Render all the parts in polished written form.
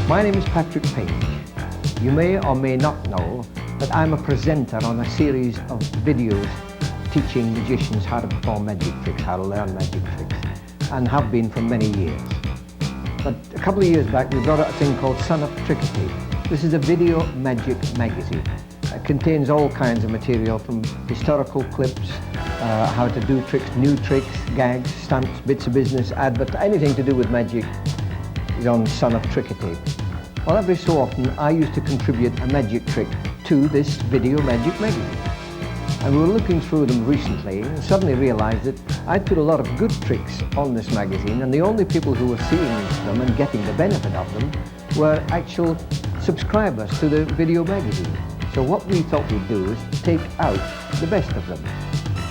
My name is Patrick Page. You may or may not know that I'm a presenter on a series of videos teaching magicians how to perform magic tricks, how to learn magic tricks, and have been for many years. But a couple of years back we brought out a thing called Son of Tricketape. This is a video magic magazine. It contains all kinds of material from historical clips, how to do tricks, new tricks, gags, stunts, bits of business, adverts, anything to do with magic is on Son of Tricketape. Well, every so often I used to contribute a magic trick to this video magic magazine. And we were looking through them recently and suddenly realized that I'd put a lot of good tricks on this magazine, and the only people who were seeing them and getting the benefit of them were actual subscribers to the video magazine. So what we thought we'd do is take out the best of them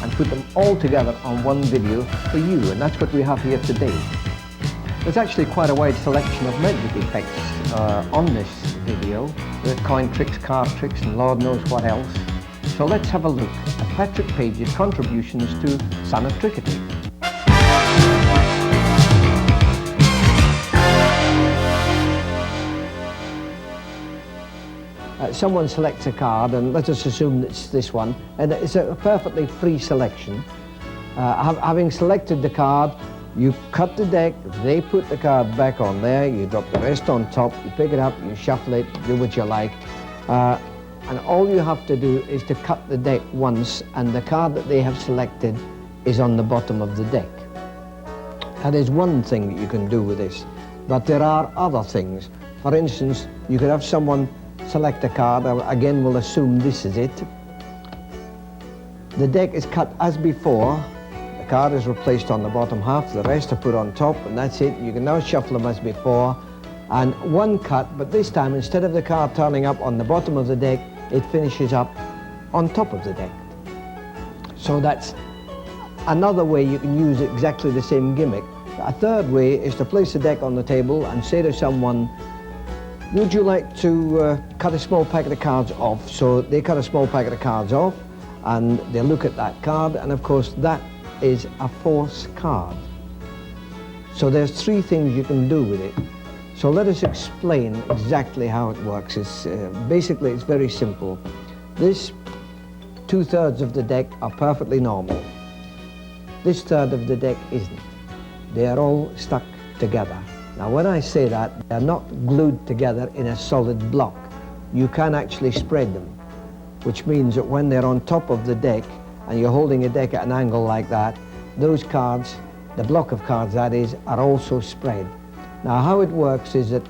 and put them all together on one video for you, and that's what we have here today. There's actually quite a wide selection of magic effects on this video. There's coin tricks, card tricks, and Lord knows what else. So let's have a look at Patrick Page's contributions to Son of Tricketape. Someone selects a card, and let us assume it's this one, and it's a perfectly free selection. Having selected the card, you cut the deck, they put the card back on there, you drop the rest on top, you pick it up, you shuffle it, do what you like. And all you have to do is to cut the deck once, and the card that they have selected is on the bottom of the deck. That is one thing that you can do with this, but there are other things. For instance, you could have someone select a card, again we'll assume this is it. The deck is cut as before, the card is replaced on the bottom half, the rest are put on top, and that's it. You can now shuffle them as before, and one cut, but this time instead of the card turning up on the bottom of the deck, it finishes up on top of the deck. So that's another way you can use exactly the same gimmick. A third way is to place the deck on the table and say to someone, would you like to cut a small packet of cards off? So they cut a small packet of cards off and they look at that card, and of course that is a force card. So there's three things you can do with it. So let us explain exactly how it works. Basically it's very simple. This 2/3 of the deck are perfectly normal. This third of the deck isn't. They are all stuck together. Now when I say that, they're not glued together in a solid block. You can actually spread them, which means that when they're on top of the deck and you're holding a deck at an angle like that, those cards, the block of cards that is, are also spread. Now how it works is that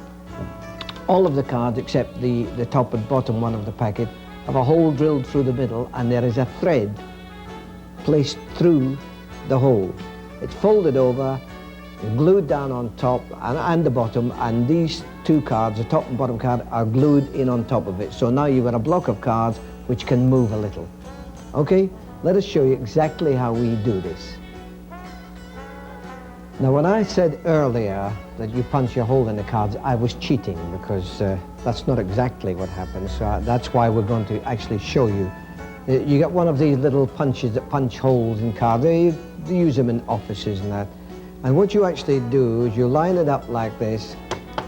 all of the cards except the top and bottom one of the packet have a hole drilled through the middle, and there is a thread placed through the hole. It's folded over, glued down on top and the bottom, and these two cards, the top and bottom card, are glued in on top of it. So now you've got a block of cards which can move a little. Okay, let us show you exactly how we do this. Now when I said earlier that you punch a hole in the cards, I was cheating, because that's not exactly what happens. So that's why we're going to actually show you. You get one of these little punches that punch holes in cards. They use them in offices and that. And what you actually do is you line it up like this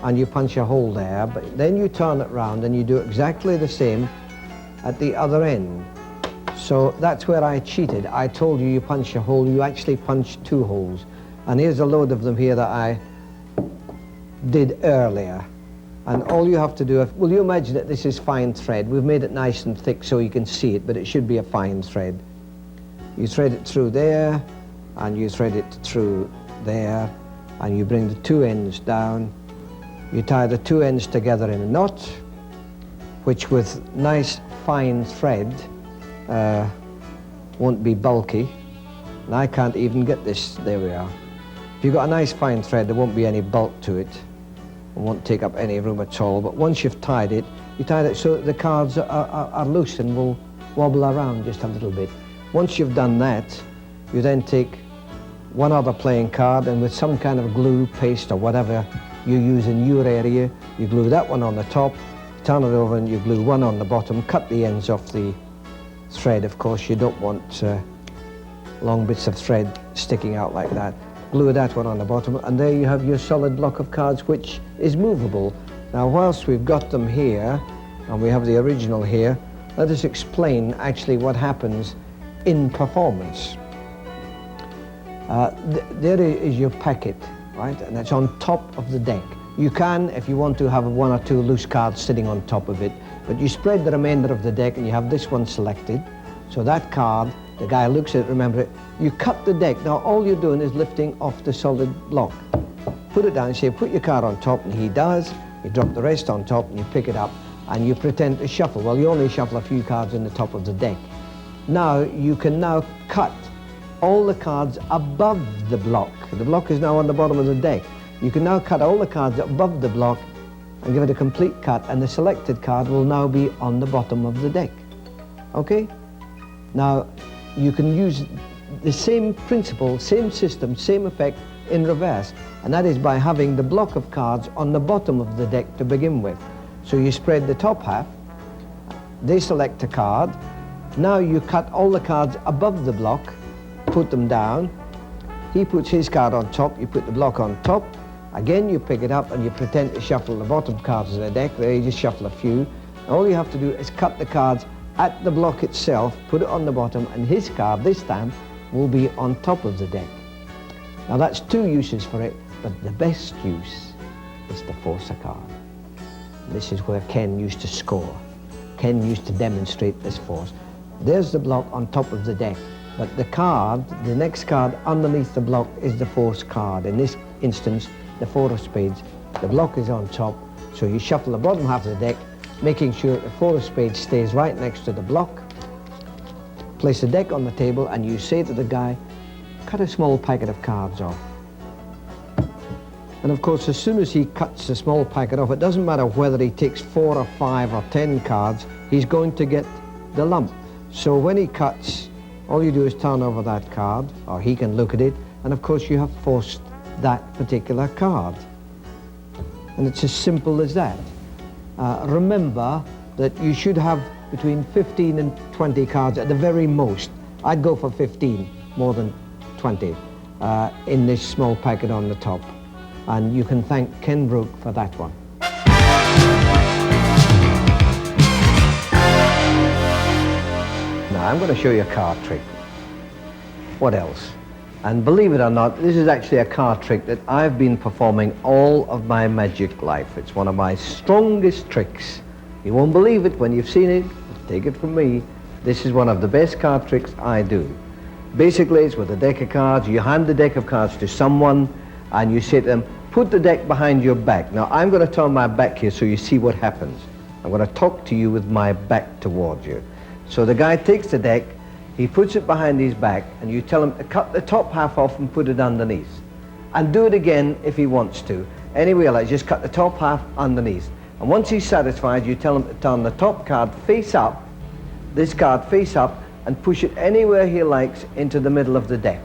and you punch a hole there, but then you turn it round and you do exactly the same at the other end. So that's where I cheated. I told you punch a hole, you actually punch two holes. And here's a load of them here that I did earlier. And all you have to do, will you imagine that this is fine thread? We've made it nice and thick so you can see it, but it should be a fine thread. You thread it through there, and you thread it through there, and you bring the two ends down. You tie the two ends together in a knot, which with nice fine thread won't be bulky. And I can't even get this, there we are. If you've got a nice fine thread, there won't be any bulk to it. It won't take up any room at all. But once you've tied it, you tie it so that the cards are loose and will wobble around just a little bit. Once you've done that, you then take one other playing card, and with some kind of glue, paste or whatever you use in your area, you glue that one on the top, turn it over and you glue one on the bottom, cut the ends off the thread. Of course you don't want long bits of thread sticking out like that. Glue that one on the bottom, and there you have your solid block of cards, which is movable. Now, whilst we've got them here, and we have the original here, let us explain actually what happens in performance. There is your packet, right? And it's on top of the deck. You can, if you want to, have one or two loose cards sitting on top of it, but you spread the remainder of the deck and you have this one selected. So that card, the guy looks at it, remember it, you cut the deck. Now all you're doing is lifting off the solid block. Put it down, say put your card on top, and he does. You drop the rest on top and you pick it up and you pretend to shuffle. Well, you only shuffle a few cards in the top of the deck. Now you can now cut all the cards above the block. The block is now on the bottom of the deck. You can now cut all the cards above the block and give it a complete cut, and the selected card will now be on the bottom of the deck. Okay? Now, you can use the same principle, same system, same effect in reverse, and that is by having the block of cards on the bottom of the deck to begin with. So you spread the top half, they select a card, now you cut all the cards above the block, put them down, he puts his card on top, you put the block on top, again you pick it up and you pretend to shuffle the bottom cards of the deck. There you just shuffle a few. All you have to do is cut the cards at the block itself, put it on the bottom, and his card this time will be on top of the deck. Now that's two uses for it, but the best use is to force a card. This is where Ken used to score. Ken used to demonstrate this force. There's the block on top of the deck, but the card, the next card underneath the block is the force card. In this instance, the four of spades. The block is on top, so you shuffle the bottom half of the deck, making sure the four of spades stays right next to the block. Place the deck on the table and you say to the guy, cut a small packet of cards off. And of course, as soon as he cuts the small packet off, it doesn't matter whether he takes 4 or 5 or 10 cards, he's going to get the lump. So when he cuts, all you do is turn over that card, or he can look at it, and of course you have forced that particular card. And it's as simple as that. Remember that you should have between 15 and 20 cards at the very most. I'd go for 15, more than 20, in this small packet on the top. And you can thank Ken Brook for that one. Now I'm going to show you a card trick. What else? And believe it or not, this is actually a card trick that I've been performing all of my magic life. It's one of my strongest tricks. You won't believe it when you've seen it. Take it from me. This is one of the best card tricks I do. Basically, it's with a deck of cards. You hand the deck of cards to someone and you say to them, put the deck behind your back. Now, I'm going to turn my back here so you see what happens. I'm going to talk to you with my back towards you. So the guy takes the deck, he puts it behind his back, and you tell him to cut the top half off and put it underneath. And do it again if he wants to. Anyway, like just cut the top half underneath. And once he's satisfied, you tell him to turn the top card face up, this card face up, and push it anywhere he likes into the middle of the deck.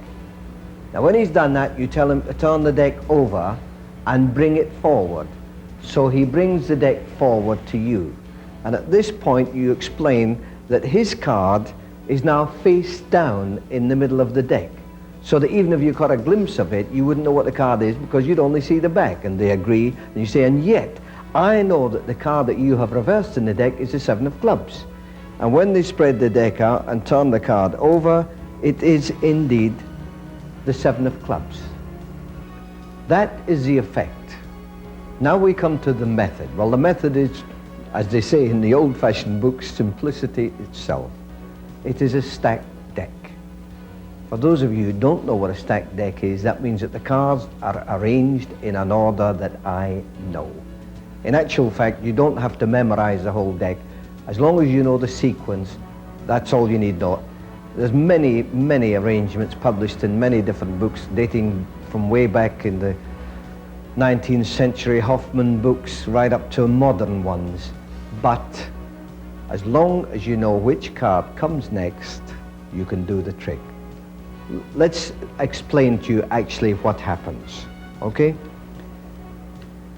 Now when he's done that, you tell him to turn the deck over and bring it forward. So he brings the deck forward to you. And at this point, you explain that his card is now face down in the middle of the deck, so that even if you caught a glimpse of it, you wouldn't know what the card is because you'd only see the back. And they agree, and you say, and yet I know that the card that you have reversed in the deck is the 7 of clubs. And when they spread the deck out and turn the card over, it is indeed the 7 of clubs. That is the effect. Now we come to the method. Well, the method is, as they say in the old-fashioned books, simplicity itself. It is a stacked deck. For those of you who don't know what a stacked deck is, that means that the cards are arranged in an order that I know. In actual fact, you don't have to memorize the whole deck. As long as you know the sequence, that's all you need to know. There's many, many arrangements published in many different books, dating from way back in the 19th century Hoffman books right up to modern ones. But as long as you know which card comes next, you can do the trick. Let's explain to you actually what happens, okay?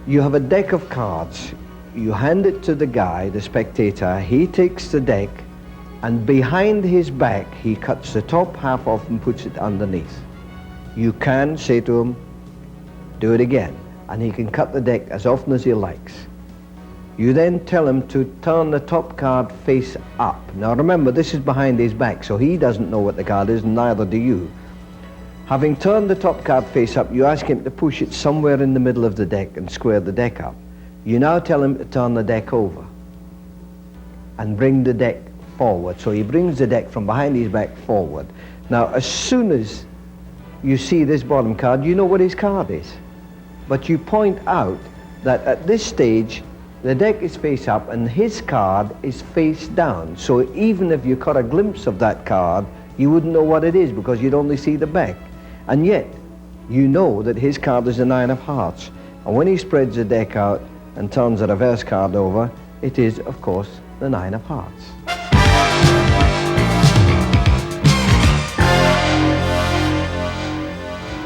You have a deck of cards. You hand it to the guy, the spectator. He takes the deck, and behind his back, he cuts the top half off and puts it underneath. You can say to him, do it again, and he can cut the deck as often as he likes. You then tell him to turn the top card face up. Now remember, this is behind his back, so he doesn't know what the card is, and neither do you. Having turned the top card face up, you ask him to push it somewhere in the middle of the deck and square the deck up. You now tell him to turn the deck over and bring the deck forward. So he brings the deck from behind his back forward. Now, as soon as you see this bottom card, you know what his card is. But you point out that at this stage, the deck is face up and his card is face down. So even if you caught a glimpse of that card, you wouldn't know what it is because you'd only see the back. And yet, you know that his card is the 9 of hearts. And when he spreads the deck out and turns the reverse card over, it is, of course, the 9 of hearts.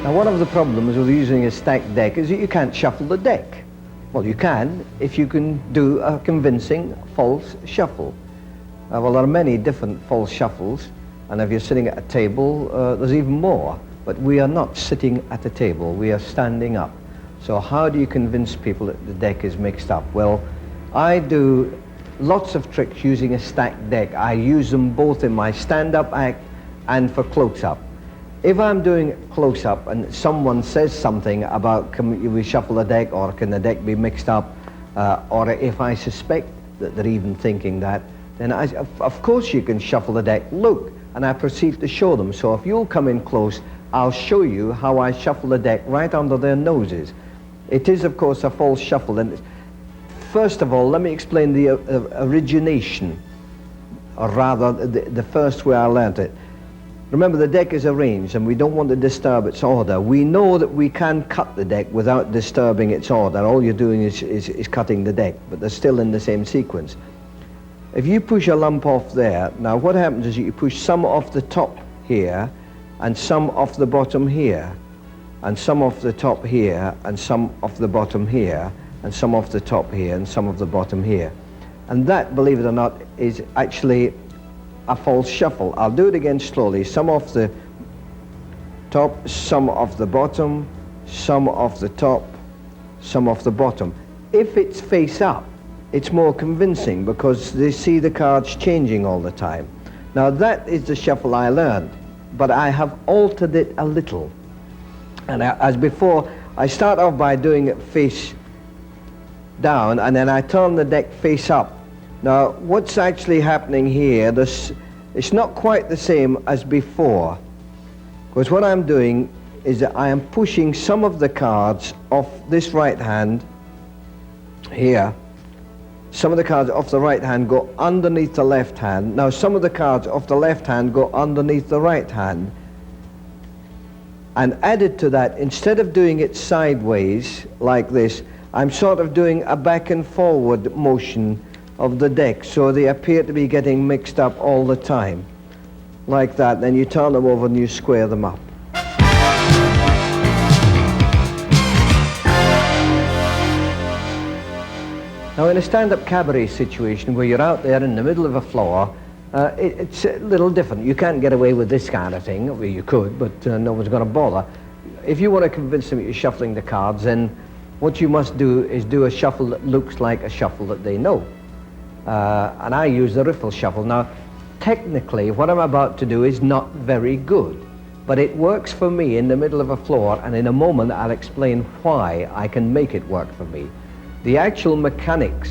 Now, one of the problems with using a stacked deck is that you can't shuffle the deck. Well, you can if you can do a convincing false shuffle. Well, there are many different false shuffles, and if you're sitting at a table, there's even more. But we are not sitting at a table, we are standing up. So how do you convince people that the deck is mixed up? Well, I do lots of tricks using a stacked deck. I use them both in my stand-up act and for close-up. If I'm doing close-up and someone says something about can we shuffle the deck or can the deck be mixed up, or if I suspect that they're even thinking that, then of course you can shuffle the deck. Look, and I proceed to show them. So if you'll come in close, I'll show you how I shuffle the deck right under their noses. It is, of course, a false shuffle. And first of all, let me explain the origination, or rather the first way I learnt it. Remember, the deck is arranged and we don't want to disturb its order. We know that we can cut the deck without disturbing its order. All you're doing is cutting the deck, but they're still in the same sequence. If you push a lump off there, now what happens is you push some off the top here and some off the bottom here, and some off the top here, and some off the bottom here, and some off the top here, and some of the bottom here. And that, believe it or not, is actually a false shuffle. I'll do it again slowly. Some off the top, some off the bottom, some off the top, some off the bottom. If it's face up, it's more convincing because they see the cards changing all the time. Now that is the shuffle I learned, but I have altered it a little. And as before, I start off by doing it face down and then I turn the deck face up. Now, what's actually happening here, it's not quite the same as before, because what I'm doing is that I am pushing some of the cards off this right hand here. Some of the cards off the right hand go underneath the left hand. Now, some of the cards off the left hand go underneath the right hand. And added to that, instead of doing it sideways like this, I'm sort of doing a back and forward motion of the deck, so they appear to be getting mixed up all the time, like that. Then you turn them over and you square them up. Now, in a stand-up cabaret situation where you're out there in the middle of a floor, it's a little different. You can't get away with this kind of thing. Well, you could, but no one's going to bother. If you want to convince them you're shuffling the cards, then what you must do is do a shuffle that looks like a shuffle that they know. And I use the riffle shuffle. Now, technically, what I'm about to do is not very good, but it works for me in the middle of a floor, and in a moment I'll explain why I can make it work for me. The actual mechanics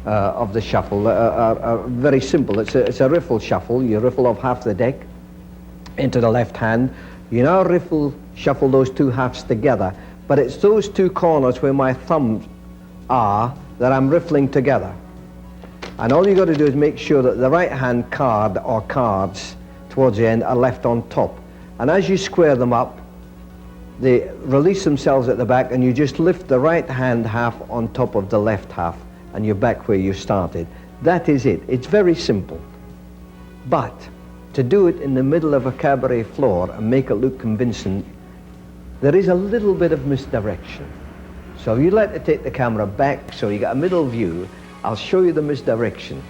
of the shuffle are very simple. It's a riffle shuffle. You riffle off half the deck into the left hand. You now riffle shuffle those two halves together, but it's those two corners where my thumbs are that I'm riffling together. And all you got to do is make sure that the right hand card or cards towards the end are left on top. And as you square them up, they release themselves at the back, and you just lift the right hand half on top of the left half, and you're back where you started. That is it. It's very simple. But to do it in the middle of a cabaret floor and make it look convincing, there is a little bit of misdirection. So if you'd like to take the camera back so you get a middle view, I'll show you the misdirection.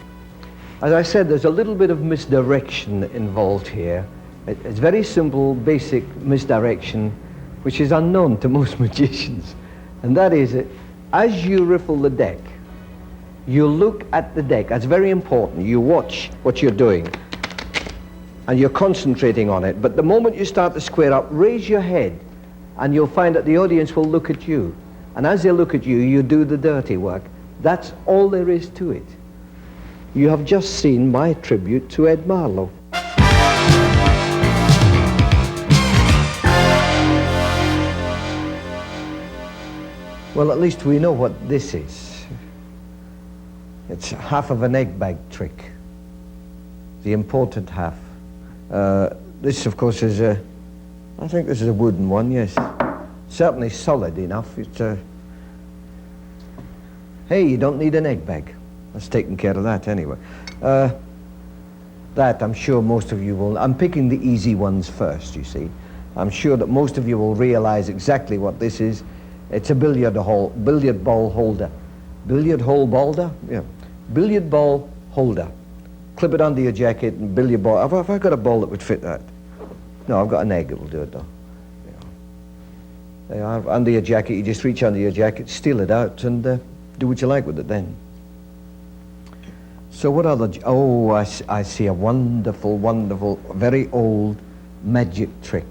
As I said, there's a little bit of misdirection involved here. It's very simple, basic misdirection, which is unknown to most magicians. And that is that as you riffle the deck, You look at the deck. That's very important. You watch what you're doing and you're concentrating on it. But the moment you start to square up, raise your head and you'll find that the audience will look at you. And as they look at you, you do the dirty work. That's all there is to it. You have just seen my tribute to Ed Marlowe. Well, at least we know what this is. It's half of an egg bag trick, the important half. This, of course, is a, I think this is a wooden one, yes. Certainly solid enough. It's a, hey, you don't need an egg bag. That's taken care of that anyway. That I'm sure most of you will, I'm picking the easy ones first, you see. I'm sure that most of you will realize exactly what this is. It's a billiard ball holder. Billiard hole holder? Yeah. Billiard ball holder. Clip it under your jacket and billiard ball. Have I got a ball that would fit that? No, I've got an egg that will do it though. Yeah. They are under your jacket. You just reach under your jacket, steal it out, and do what you like with it then. So what other? Oh, I see a wonderful, wonderful, very old magic trick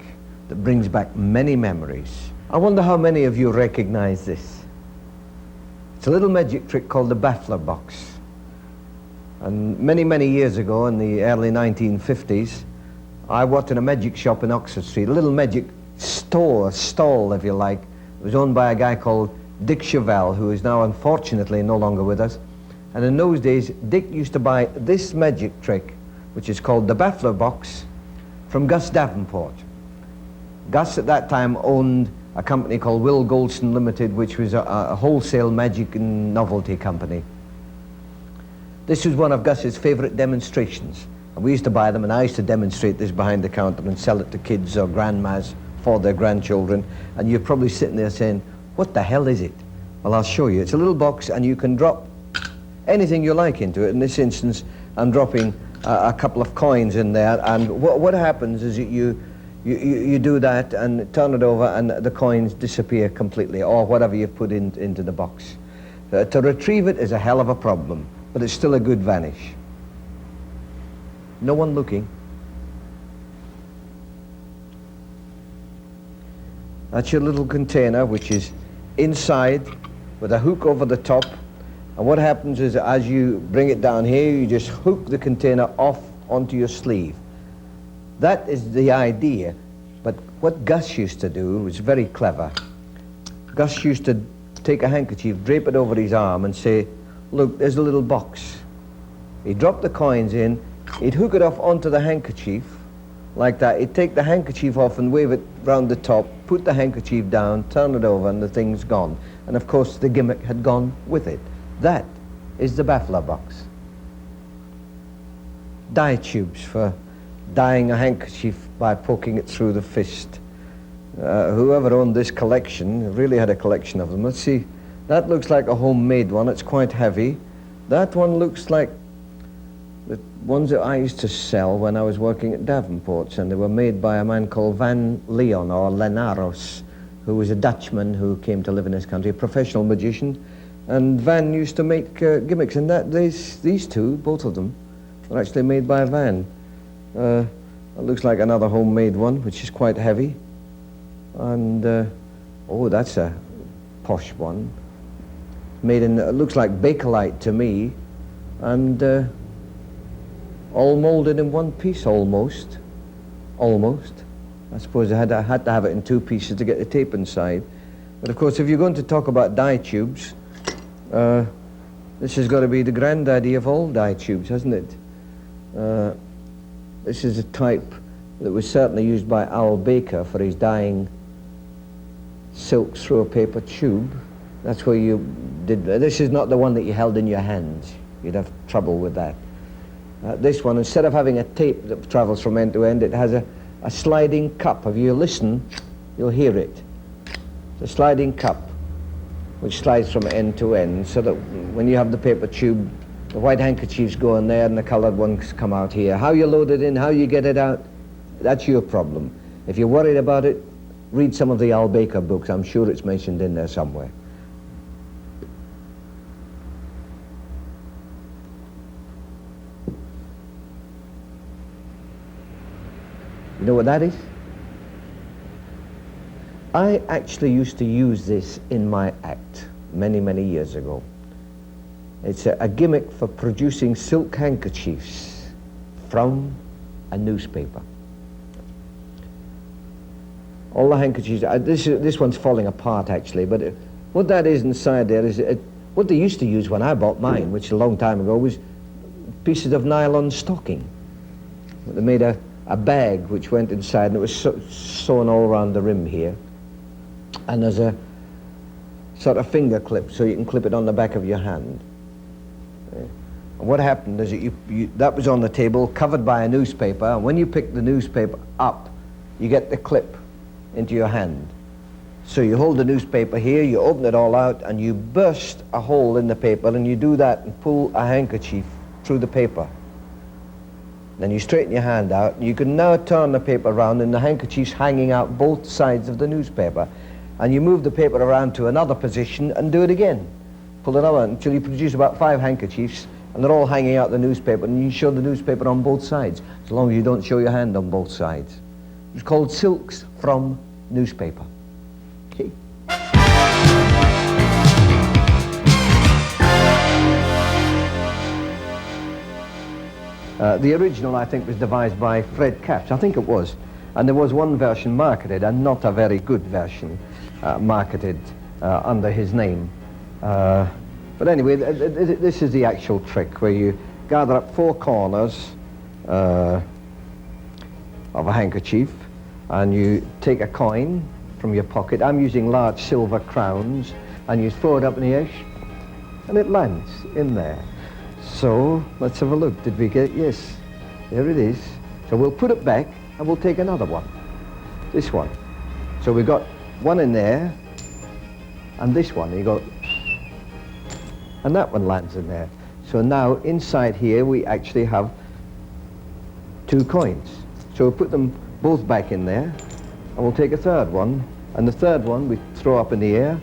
that brings back many memories. I wonder how many of you recognize this. It's a little magic trick called the baffler box. And many, many years ago, in the early 1950s, I worked in a magic shop in Oxford Street, a little magic stall, if you like. It was owned by a guy called Dick Chevelle, who is now unfortunately no longer with us. And in those days, Dick used to buy this magic trick, which is called the baffler box, from Gus Davenport. Gus at that time owned a company called Will Goldston Limited, which was a wholesale magic and novelty company. This was one of Gus's favorite demonstrations. And we used to buy them, and I used to demonstrate this behind the counter and sell it to kids or grandmas for their grandchildren. And you're probably sitting there saying, what the hell is it? Well, I'll show you. It's a little box, and you can drop anything you like into it. In this instance, I'm dropping a couple of coins in there, and what happens is that you do that and turn it over and the coins disappear completely, or whatever you've put into the box. To retrieve it is a hell of a problem, but it's still a good vanish. No one looking. That's your little container, which is inside with a hook over the top. And what happens is as you bring it down here, you just hook the container off onto your sleeve. That is the idea, but what Gus used to do was very clever. Gus used to take a handkerchief, drape it over his arm and say, look, there's a little box. He'd drop the coins in, he'd hook it off onto the handkerchief, like that. He'd take the handkerchief off and wave it round the top, put the handkerchief down, turn it over, and the thing's gone. And of course the gimmick had gone with it. That is the baffler box. Dye tubes for dyeing a handkerchief by poking it through the fist. Whoever owned this collection really had a collection of them. Let's see, that looks like a homemade one. It's quite heavy. That one looks like the ones that I used to sell when I was working at Davenport's, and they were made by a man called Van Leon, or Lenaros, who was a Dutchman who came to live in this country, a professional magician. And Van used to make gimmicks, and these two, both of them, were actually made by Van. It looks like another homemade one, which is quite heavy. And, oh, that's a posh one. Made in, it looks like Bakelite to me, and all molded in one piece, almost. Almost. I suppose I had to have it in two pieces to get the tape inside. But of course, if you're going to talk about dye tubes, this has got to be the granddaddy of all dye tubes, hasn't it? This is a type that was certainly used by Al Baker for his dyeing silk through a paper tube. That's where you did. This is not the one that you held in your hands. You'd have trouble with that. This one, instead of having a tape that travels from end to end, it has a sliding cup. If you listen, you'll hear it. It's a sliding cup which slides from end to end, so that when you have the paper tube, the white handkerchiefs go in there and the colored ones come out here. How you load it in, how you get it out, that's your problem. If you're worried about it, read some of the Al Baker books. I'm sure it's mentioned in there somewhere. You know what that is? I actually used to use this in my act many, many years ago. It's a gimmick for producing silk handkerchiefs from a newspaper. All the handkerchiefs, this one's falling apart actually, but what that is inside there is, what they used to use when I bought mine, which is a long time ago, was pieces of nylon stocking. They made a bag which went inside, and it was sewn all around the rim here. And there's a sort of finger clip, so you can clip it on the back of your hand. And what happened is that that was on the table, covered by a newspaper, and when you pick the newspaper up, you get the clip into your hand. So you hold the newspaper here, you open it all out, and you burst a hole in the paper, and you do that and pull a handkerchief through the paper. Then you straighten your hand out, and you can now turn the paper around, and the handkerchief's hanging out both sides of the newspaper. And you move the paper around to another position and do it again. Pull another until you produce about 5 handkerchiefs, and they're all hanging out the newspaper, and you show the newspaper on both sides, as long as you don't show your hand on both sides. It's called silks from newspaper. Okay. The original, I think, was devised by Fred Capps. I think it was. And there was one version marketed, and not a very good version, marketed under his name. But anyway, this is the actual trick, where you gather up 4 corners of a handkerchief, and you take a coin from your pocket. I'm using large silver crowns, and you throw it up in the air, and it lands in there. So let's have a look. Did we get? Yes, there it is. So we'll put it back, and we'll take another one, this one. So we've got one in there, and this one, you go, and that one lands in there. So now inside here we actually have 2 coins. So we'll put them both back in there, and we'll take a third one, and the third one we throw up in the air,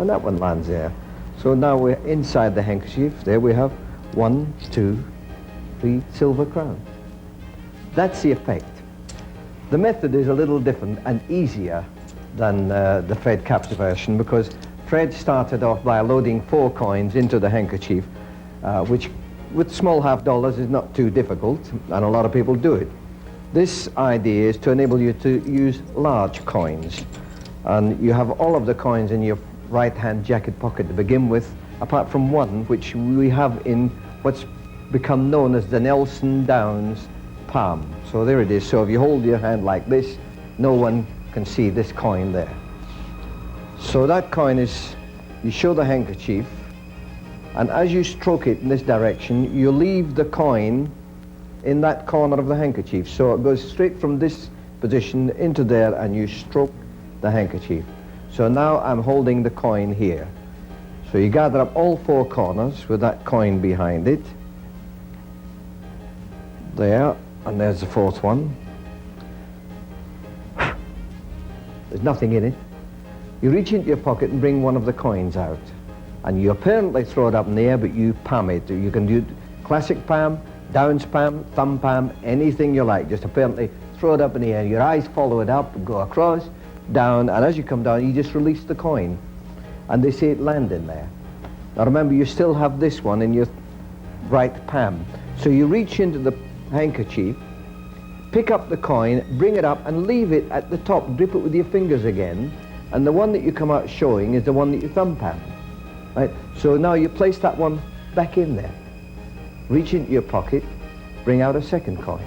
and that one lands there. So now we're inside the handkerchief. There we have 1, 2, 3 silver crowns. That's the effect. The method is a little different and easier than the Fred Capps version, because Fred started off by loading 4 coins into the handkerchief, which with small half dollars is not too difficult, and a lot of people do it. This idea is to enable you to use large coins, and you have all of the coins in your right-hand jacket pocket to begin with, apart from one which we have in what's become known as the Nelson Downs palm. So there it is. So if you hold your hand like this, no one can see this coin there. So that coin is, you show the handkerchief, and as you stroke it in this direction, you leave the coin in that corner of the handkerchief. So it goes straight from this position into there, and you stroke the handkerchief. So now I'm holding the coin here. So you gather up all 4 corners with that coin behind it. There, and there's the 4th one. There's nothing in it. You reach into your pocket and bring one of the coins out. And you apparently throw it up in the air, but you palm it. You can do classic palm, Downs palm, thumb palm, anything you like. Just apparently throw it up in the air. Your eyes follow it up and go across, down, and as you come down, you just release the coin. And they see it land in there. Now remember, you still have this one in your right palm. So you reach into the handkerchief, pick up the coin, bring it up, and leave it at the top. Grip it with your fingers again, and the one that you come out showing is the one that you thumb palm. Right? So now you place that one back in there. Reach into your pocket, bring out a second coin.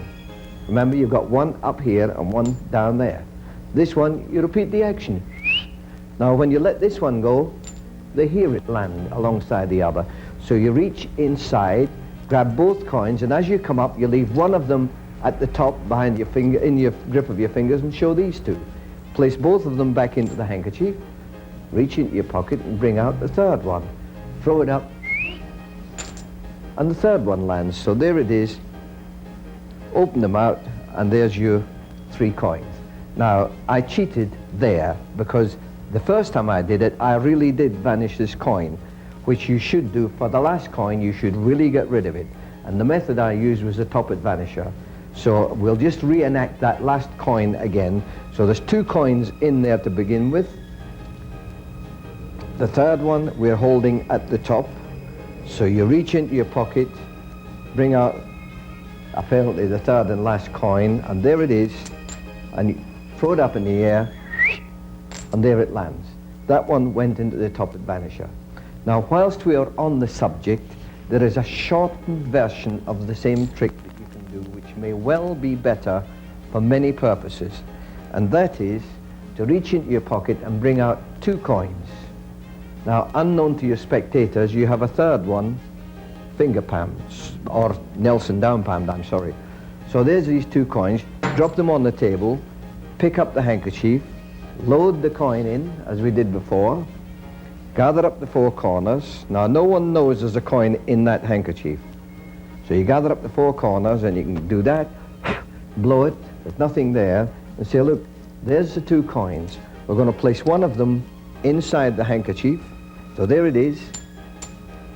Remember, you've got one up here and one down there. This one, you repeat the action. Now when you let this one go, they hear it land alongside the other. So you reach inside, grab both coins, and as you come up, you leave one of them at the top behind your finger, in your grip of your fingers, and show these 2. Place both of them back into the handkerchief, reach into your pocket and bring out the third one. Throw it up, and the third one lands. So there it is. Open them out, and there's your 3 coins. Now, I cheated there, because the first time I did it, I really did vanish this coin, which you should do for the last coin. You should really get rid of it. And the method I used was the top-it vanisher. So we'll just reenact that last coin again. So there's 2 coins in there to begin with. The third one we're holding at the top. So you reach into your pocket, bring out apparently the third and last coin, and there it is, and you throw it up in the air, and there it lands. That one went into the top at Vanisher. Now, whilst we are on the subject, there is a shortened version of the same trick that you can do, which may well be better for many purposes, and that is to reach into your pocket and bring out 2 coins. Now, unknown to your spectators, you have a third one, finger palmed, or Nelson down palmed, I'm sorry. So there's these 2 coins, drop them on the table, pick up the handkerchief, load the coin in, as we did before, gather up the 4 corners. Now, no one knows there's a coin in that handkerchief. So you gather up the 4 corners, and you can do that, blow it, there's nothing there, and say, look, there's the 2 coins. We're going to place one of them inside the handkerchief. So there it is.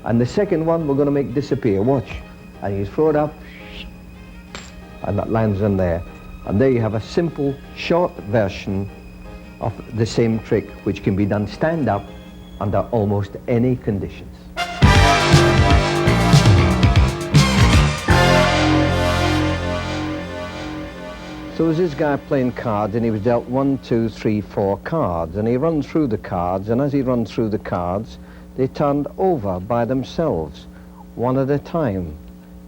And the second one we're going to make disappear. Watch. And you throw it up, and that lands in there. And there you have a simple, short version of the same trick, which can be done stand up under almost any conditions. So there's this guy playing cards, and he was dealt 1, 2, 3, 4 cards, and he runs through the cards, and as he runs through the cards, they turned over by themselves, one at a time,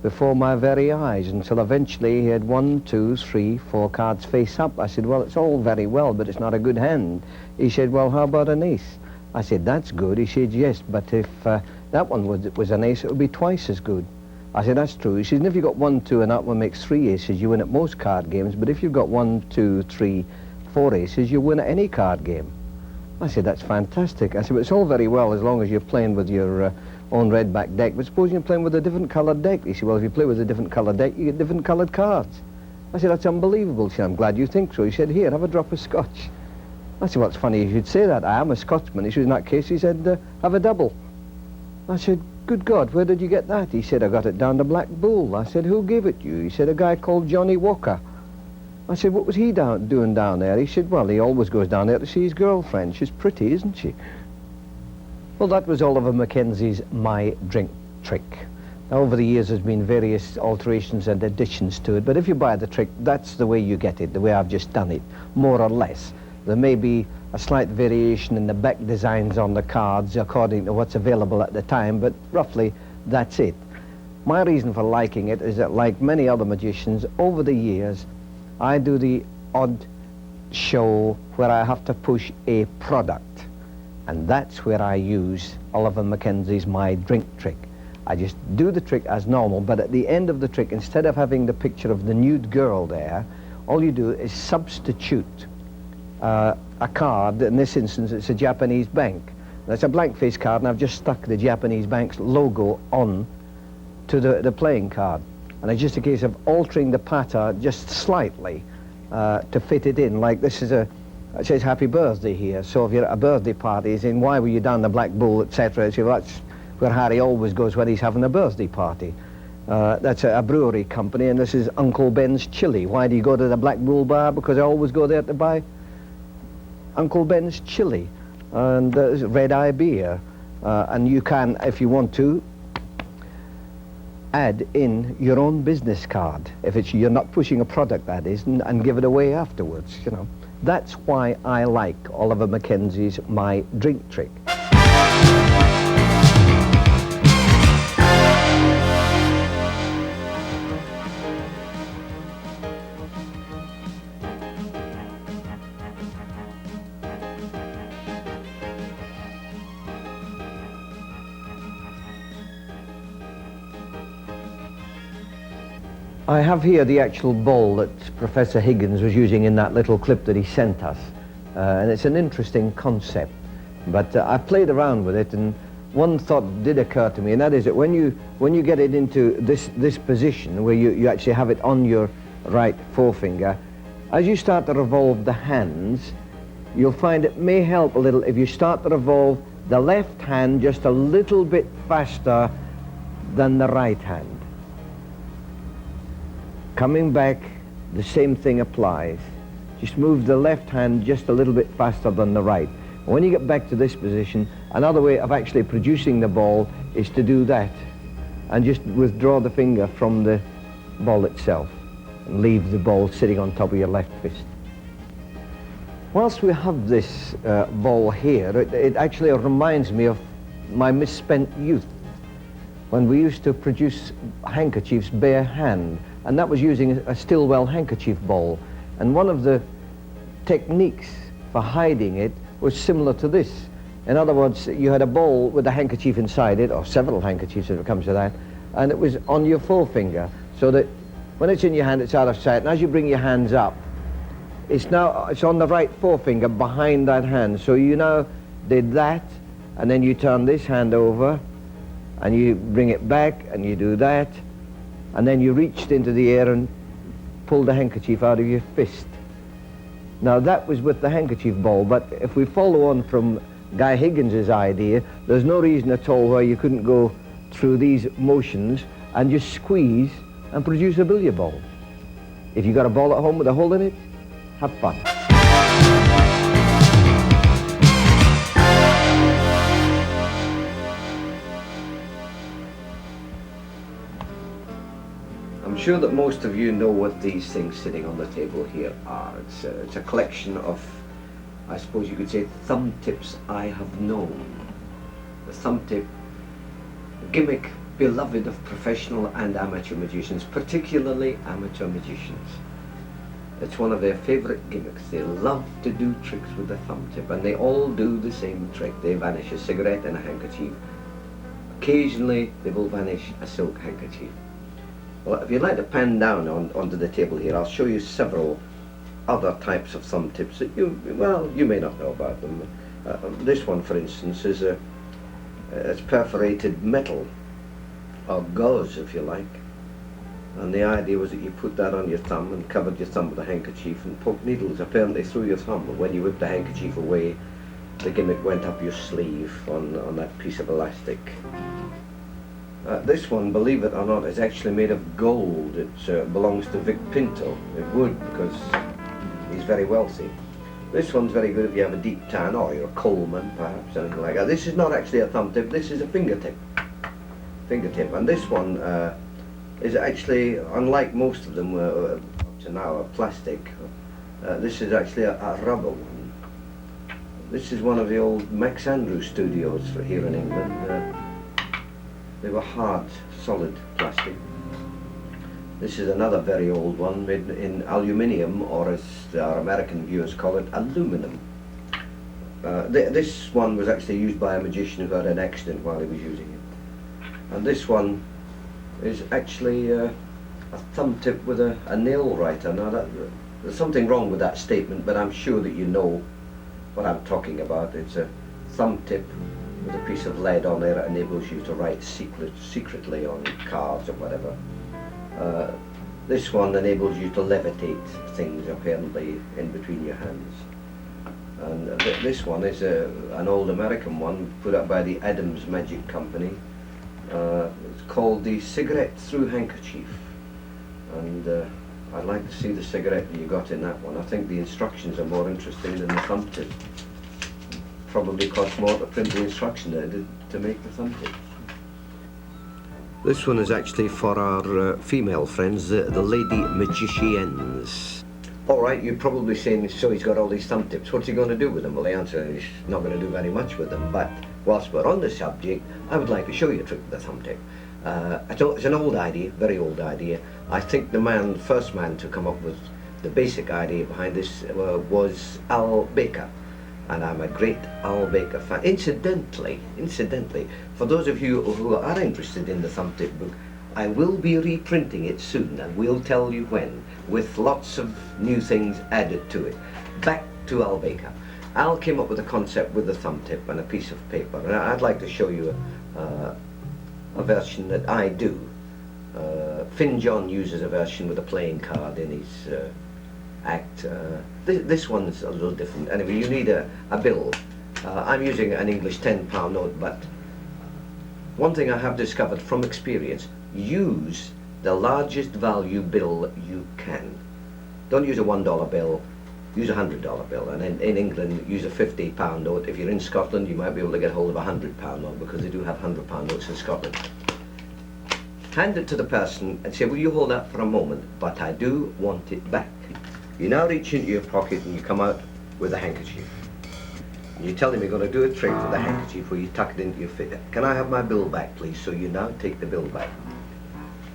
before my very eyes, until eventually he had 1, 2, 3, 4 cards face up. I said, well, it's all very well, but it's not a good hand. He said, well, how about an ace? I said, that's good. He said, yes, but if that one was an ace, it would be twice as good. I said, that's true. He said, if you've got 1, 2, and that one makes 3 aces, you win at most card games, but if you've got 1, 2, 3, 4 aces, you win at any card game. I said, that's fantastic. I said, but it's all very well as long as you're playing with your own red-back deck, but suppose you're playing with a different coloured deck. He said, well, if you play with a different coloured deck, you get different coloured cards. I said, that's unbelievable. He said, I'm glad you think so. He said, here, have a drop of scotch. I said, well, it's funny you should say that. I am a Scotsman. He said, in that case, he said, have a double. I said, good God, where did you get that? He said, I got it down to Black Bull. I said, who gave it you? He said, a guy called Johnny Walker. I said, what was he doing down there? He said, well, he always goes down there to see his girlfriend. She's pretty, isn't she? Well, that was Oliver Mackenzie's My Drink Trick. Now, over the years, there's been various alterations and additions to it, but if you buy the trick, that's the way you get it, the way I've just done it, more or less. There may be a slight variation in the back designs on the cards according to what's available at the time, but roughly that's it. My reason for liking it is that, like many other magicians, over the years, I do the odd show where I have to push a product, and that's where I use Oliver Mackenzie's My Drink Trick. I just do the trick as normal, but at the end of the trick, instead of having the picture of the nude girl there, all you do is substitute a card. In this instance, it's a Japanese bank. That's a blank face card, and I've just stuck the Japanese bank's logo on to the playing card. And it's just a case of altering the pattern just slightly to fit it in. Like this is it says happy birthday here, so if you're at a birthday party, it's in why were you down the Black Bull, etc. So that's where Harry always goes when he's having a birthday party. That's a brewery company, and this is Uncle Ben's Chili. Why do you go to the Black Bull bar? Because I always go there to buy Uncle Ben's Chili, and Red Eye beer. And you can, if you want to, add in your own business card, if you're not pushing a product, that is, and give it away afterwards, you know. That's why I like Oliver Mackenzie's My Drink Trick. I have here the actual ball that Professor Higgins was using in that little clip that he sent us. And it's an interesting concept. But I played around with it, and one thought did occur to me, and that is that when you get it into this position, where you actually have it on your right forefinger, as you start to revolve the hands, you'll find it may help a little if you start to revolve the left hand just a little bit faster than the right hand. Coming back, the same thing applies. Just move the left hand just a little bit faster than the right. When you get back to this position, another way of actually producing the ball is to do that and just withdraw the finger from the ball itself and leave the ball sitting on top of your left fist. Whilst we have this ball here, it actually reminds me of my misspent youth when we used to produce handkerchiefs bare hand, and that was using a Stillwell handkerchief ball. And one of the techniques for hiding it was similar to this. In other words, you had a ball with a handkerchief inside it, or several handkerchiefs if it comes to that, and it was on your forefinger, so that when it's in your hand, it's out of sight. And as you bring your hands up, it's on the right forefinger behind that hand. So you now did that, and then you turn this hand over, and you bring it back, and you do that, and then you reached into the air and pulled the handkerchief out of your fist. Now that was with the handkerchief ball, but if we follow on from Guy Higgins's idea, there's no reason at all why you couldn't go through these motions and just squeeze and produce a billiard ball. If you got a ball at home with a hole in it, have fun. I'm sure that most of you know what these things sitting on the table here are. It's a collection of, I suppose you could say, thumb tips I have known. The thumb tip, a gimmick beloved of professional and amateur magicians, particularly amateur magicians. It's one of their favourite gimmicks. They love to do tricks with the thumb tip, and they all do the same trick. They vanish a cigarette and a handkerchief. Occasionally they will vanish a silk handkerchief. Well, if you'd like to pan down onto the table here, I'll show you several other types of thumb tips that you may not know about them. This one, for instance, is it's perforated metal, or gauze if you like. And the idea was that you put that on your thumb and covered your thumb with a handkerchief and poked needles apparently through your thumb. But when you whipped the handkerchief away, the gimmick went up your sleeve on that piece of elastic. This one, believe it or not, is actually made of gold. It belongs to Vic Pinto. It would, because he's very wealthy. This one's very good if you have a deep tan, or you're a coalman, perhaps, anything like that. This is not actually a thumb tip, this is a fingertip. And this one is actually, unlike most of them up to now, a plastic. This is actually a rubber one. This is one of the old Max Andrews studios for here in England. They were hard, solid plastic. This is another very old one made in aluminium, or as our American viewers call it, aluminum. This one was actually used by a magician who had an accident while he was using it. And this one is actually a thumb tip with a nail writer. Now there's something wrong with that statement, but I'm sure that you know what I'm talking about. It's a thumb tip with a piece of lead on there that enables you to write secretly on cards or whatever. This one enables you to levitate things apparently in between your hands. And this one is an old American one put up by the Adams Magic Company. It's called the cigarette through handkerchief. And I'd like to see the cigarette that you got in that one. I think the instructions are more interesting than the thumb tip. Probably cost more to print the instruction than it did to make the thumb tip. This one is actually for our female friends, the lady magicians. All right, you're probably saying, so he's got all these thumb tips, what's he going to do with them? Well, the answer is he's not going to do very much with them, but whilst we're on the subject, I would like to show you a trick with the thumb tip. It's an old idea, very old idea. I think the first man to come up with the basic idea behind this was Al Baker. And I'm a great Al Baker fan. Incidentally, for those of you who are interested in the thumb tip book, I will be reprinting it soon, and we'll tell you when, with lots of new things added to it. Back to Al Baker. Al came up with a concept with the thumb tip and a piece of paper, and I'd like to show you a version that I do. Finn John uses a version with a playing card in his act. This one's a little different. Anyway, you need a bill. I'm using an English £10 note, but one thing I have discovered from experience, use the largest value bill you can. Don't use a $1 bill, use a $100 bill. And in England, use a £50 note. If you're in Scotland, you might be able to get hold of a £100 note, because they do have £100 notes in Scotland. Hand it to the person and say, will you hold that for a moment, but I do want it back. You now reach into your pocket and you come out with a handkerchief. You tell them you're going to do a trick with a handkerchief where you tuck it into your fist. Can I have my bill back, please? So you now take the bill back,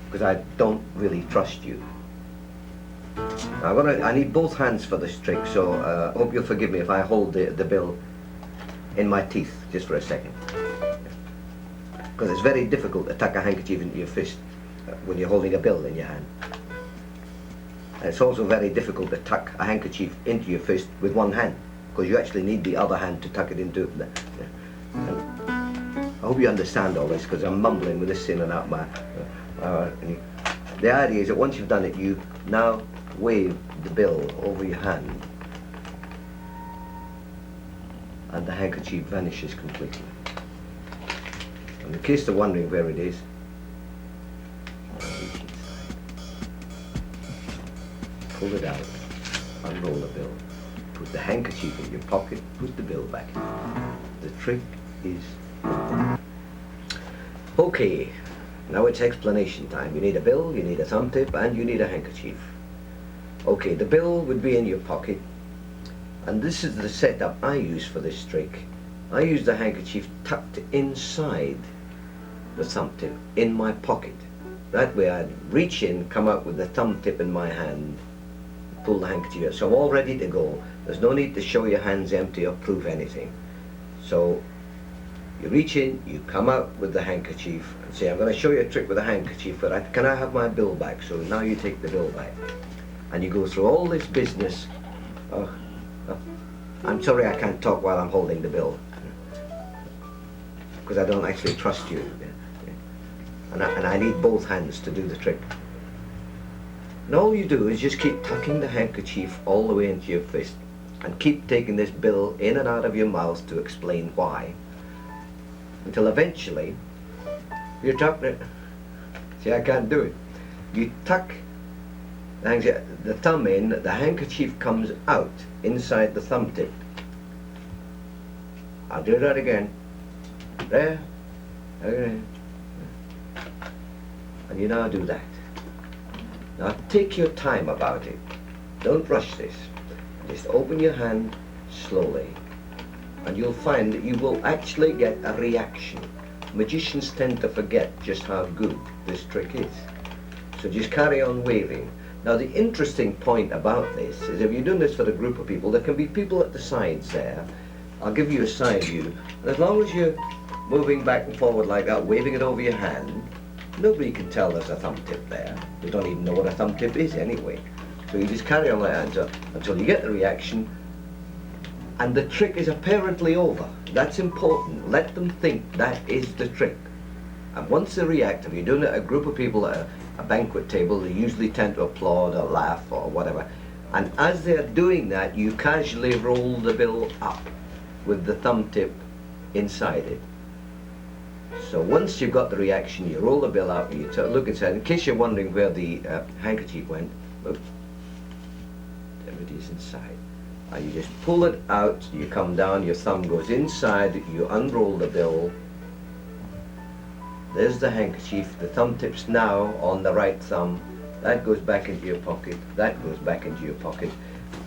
because I don't really trust you. Now I need both hands for this trick, so I hope you'll forgive me if I hold the bill in my teeth just for a second. Because it's very difficult to tuck a handkerchief into your fist when you're holding a bill in your hand. And it's also very difficult to tuck a handkerchief into your fist with one hand, because you actually need the other hand to tuck it into. And I hope you understand all this, because I'm mumbling with this in and out my... the idea is that once you've done it, you now wave the bill over your hand, and the handkerchief vanishes completely. And in case they're wondering where it is, reach inside, pull it out, unroll the bill, put the handkerchief in your pocket, put the bill back. The trick is over. Okay, now it's explanation time. You need a bill, you need a thumb tip, and you need a handkerchief. Okay, the bill would be in your pocket, and this is the setup I use for this trick. I use the handkerchief tucked inside the thumb tip in my pocket. That way I'd reach in, come out with the thumb tip in my hand, pull the handkerchief out. So I'm all ready to go. There's no need to show your hands empty or prove anything. So you reach in, you come out with the handkerchief and say, I'm going to show you a trick with a handkerchief, but can I have my bill back? So now you take the bill back. And you go through all this business. I'm sorry I can't talk while I'm holding the bill, because I don't actually trust you. And I need both hands to do the trick. And all you do is just keep tucking the handkerchief all the way into your fist, and keep taking this bill in and out of your mouth to explain why, until eventually you're tucking it. See, I can't do it. You tuck the thumb in, the handkerchief comes out inside the thumb tip. I'll do that again. There. Okay. And you now do that. Now take your time about it. Don't rush this. Just open your hand slowly, and you'll find that you will actually get a reaction. Magicians tend to forget just how good this trick is. So just carry on waving. Now the interesting point about this is, if you're doing this for a group of people, there can be people at the sides there. I'll give you a side view. And as long as you're moving back and forward like that, waving it over your hand, nobody can tell there's a thumb tip there. They don't even know what a thumb tip is anyway. So you just carry on like that until you get the reaction, and the trick is apparently over. That's important. Let them think that is the trick. And once they react, if you're doing it at a group of people at a banquet table, they usually tend to applaud or laugh or whatever. And as they're doing that, you casually roll the bill up with the thumb tip inside it. So once you've got the reaction, you roll the bill out and you look inside. In case you're wondering where the handkerchief went, look, there it is inside. And you just pull it out, you come down, your thumb goes inside, you unroll the bill. There's the handkerchief, the thumb tip's now on the right thumb. That goes back into your pocket, that goes back into your pocket.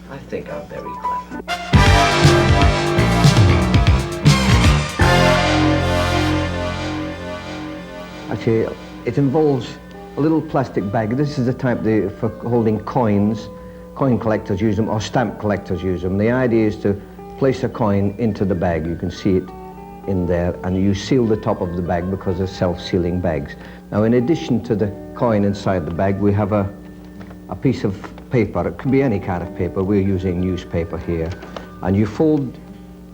I think I'm very clever. Actually, it involves a little plastic bag. This is the type for holding coins. Coin collectors use them, or stamp collectors use them. The idea is to place a coin into the bag. You can see it in there, and you seal the top of the bag because they're self-sealing bags. Now, in addition to the coin inside the bag, we have a piece of paper. It can be any kind of paper. We're using newspaper here. And you fold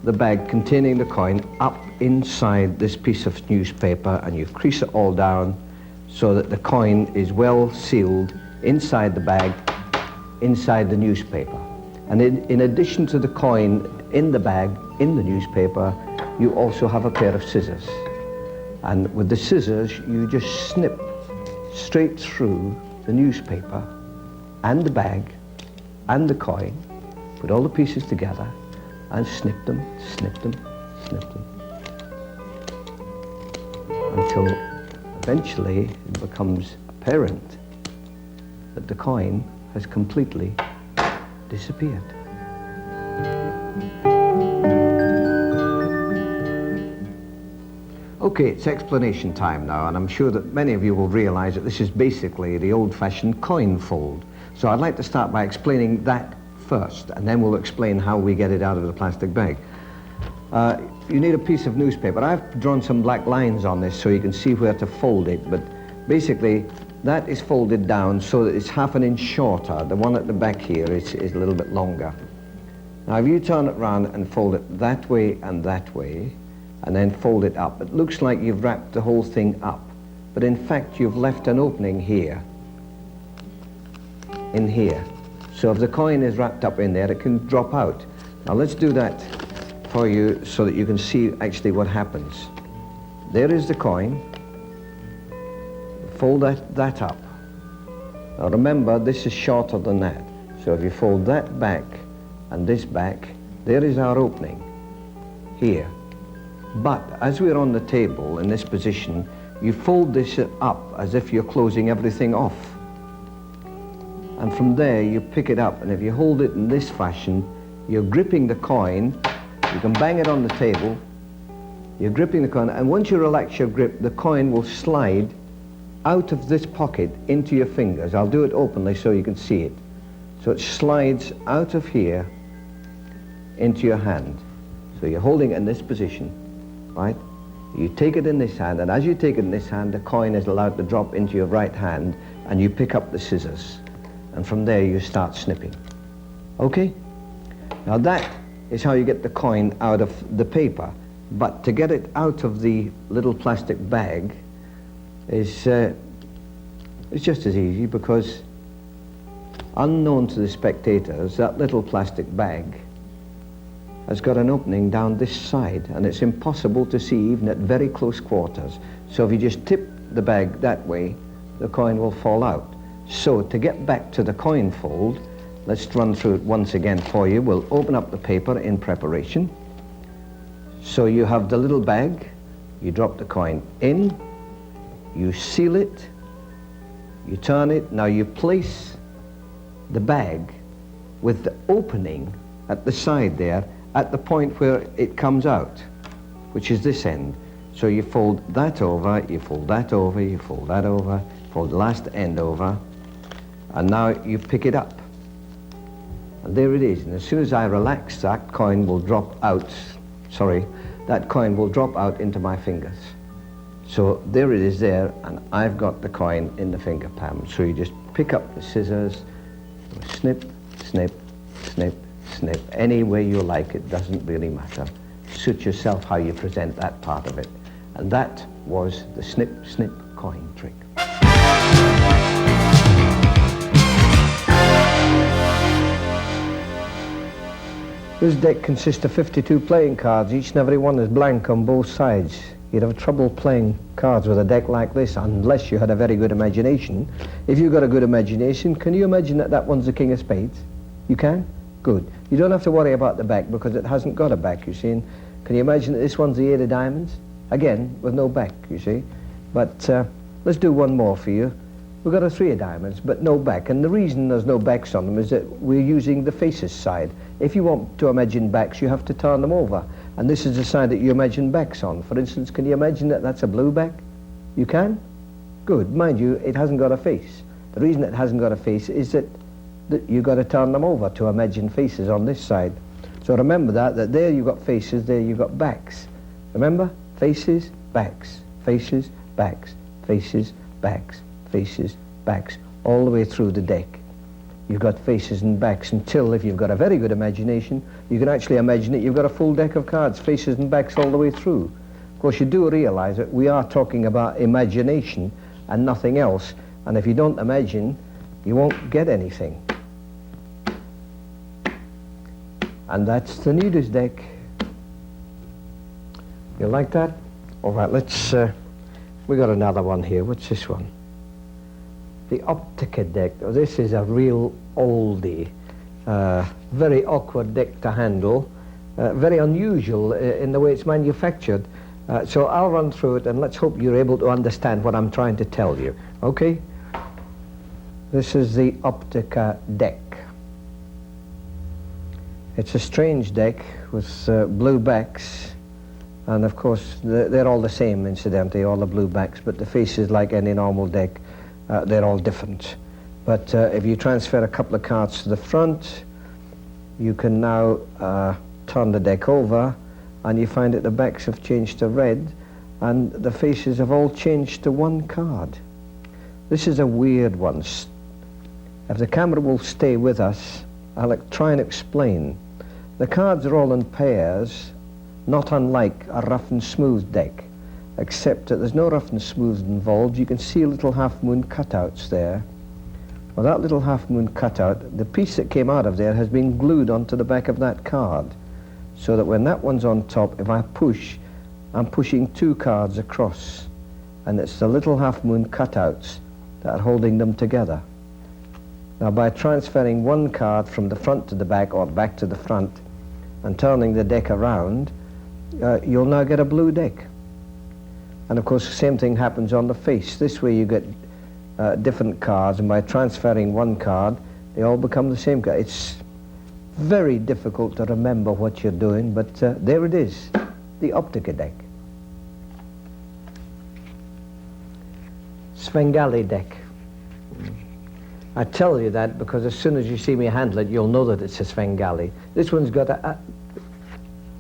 the bag containing the coin up inside this piece of newspaper, and you crease it all down so that the coin is well sealed inside the bag, inside the newspaper. And in addition to the coin in the bag, in the newspaper, you also have a pair of scissors. And with the scissors, you just snip straight through the newspaper and the bag and the coin, put all the pieces together and snip them, snip them, snip them, until eventually it becomes apparent that the coin has completely disappeared. Okay, it's explanation time now, and I'm sure that many of you will realize that this is basically the old-fashioned coin fold. So I'd like to start by explaining that first, and then we'll explain how we get it out of the plastic bag. You need a piece of newspaper. I've drawn some black lines on this so you can see where to fold it, but basically that is folded down so that it's half an inch shorter. The one at the back here is a little bit longer. Now if you turn it round and fold it that way, and then fold it up, it looks like you've wrapped the whole thing up, but in fact you've left an opening here, in here. So if the coin is wrapped up in there, it can drop out. Now let's do that for you so that you can see actually what happens. There is the coin. Fold that up. Now remember, this is shorter than that. So if you fold that back and this back, there is our opening here. But as we're on the table in this position, you fold this up as if you're closing everything off. And from there you pick it up, and if you hold it in this fashion, you're gripping the coin. You can bang it on the table. You're gripping the coin, and once you relax your grip, the coin will slide out of this pocket into your fingers. I'll do it openly so you can see it. So it slides out of here into your hand. So you're holding it in this position, right? You take it in this hand, and as you take it in this hand, the coin is allowed to drop into your right hand, and you pick up the scissors. And from there you start snipping. Okay? Now that is how you get the coin out of the paper. But to get it out of the little plastic bag is just as easy, because unknown to the spectators, that little plastic bag has got an opening down this side, and it's impossible to see even at very close quarters. So if you just tip the bag that way, the coin will fall out. So to get back to the coin fold, let's run through it once again for you. We'll open up the paper in preparation. So you have the little bag, you drop the coin in, you seal it, you turn it. Now you place the bag with the opening at the side there, at the point where it comes out, which is this end. So you fold that over, you fold that over, you fold that over, fold the last end over, and now you pick it up. And there it is. And as soon as I relax, that coin will drop out. That coin will drop out into my fingers. So there it is there, and I've got the coin in the finger palm. So you just pick up the scissors, snip, snip, snip, snip, any way you like, it doesn't really matter. Suit yourself how you present that part of it. And that was the snip, snip coin trick. This deck consists of 52 playing cards. Each and every one is blank on both sides. You'd have trouble playing cards with a deck like this unless you had a very good imagination. If you've got a good imagination, can you imagine that that one's the king of spades? You can? Good. You don't have to worry about the back because it hasn't got a back, you see. And can you imagine that this one's the 8 of diamonds? Again, with no back, you see. But let's do one more for you. We've got a 3 of diamonds, but no back. And the reason there's no backs on them is that we're using the faces side. If you want to imagine backs, you have to turn them over. And this is the side that you imagine backs on. For instance, can you imagine that that's a blue back? You can? Good. Mind you, it hasn't got a face. The reason it hasn't got a face is that you've got to turn them over to imagine faces on this side. So remember that there you've got faces, there you've got backs. Remember? Faces, backs, faces, backs, faces, backs, faces, backs, all the way through the deck. You've got faces and backs until, if you've got a very good imagination, you can actually imagine that you've got a full deck of cards, faces and backs all the way through. Of course, you do realize that we are talking about imagination and nothing else. And if you don't imagine, you won't get anything. And that's the nudist deck. You like that? All right, let's, we got another one here. What's this one? the Optica deck. Oh, this is a real oldie. Very awkward deck to handle. Very unusual in the way it's manufactured. So I'll run through it and let's hope you're able to understand what I'm trying to tell you. Okay? This is the Optica deck. It's a strange deck with blue backs, and of course they're all the same, incidentally, all the blue backs, but the face is like any normal deck. They're all different. But if you transfer a couple of cards to the front, you can now turn the deck over, and you find that the backs have changed to red, and the faces have all changed to one card. This is a weird one. If the camera will stay with us, I'll try and explain. The cards are all in pairs, not unlike a rough and smooth deck, except that there's no rough and smooth involved. You can see little half-moon cutouts there. Well, that little half-moon cutout, the piece that came out of there has been glued onto the back of that card, so that when that one's on top, if I push, I'm pushing two cards across, and it's the little half-moon cutouts that are holding them together. Now, by transferring one card from the front to the back, or back to the front, and turning the deck around, you'll now get a blue deck. And of course, the same thing happens on the face. This way you get different cards, and by transferring one card, they all become the same card. It's very difficult to remember what you're doing, but there it is, the Optica deck. Svengali deck. I tell you that because as soon as you see me handle it, you'll know that it's a Svengali. This one's got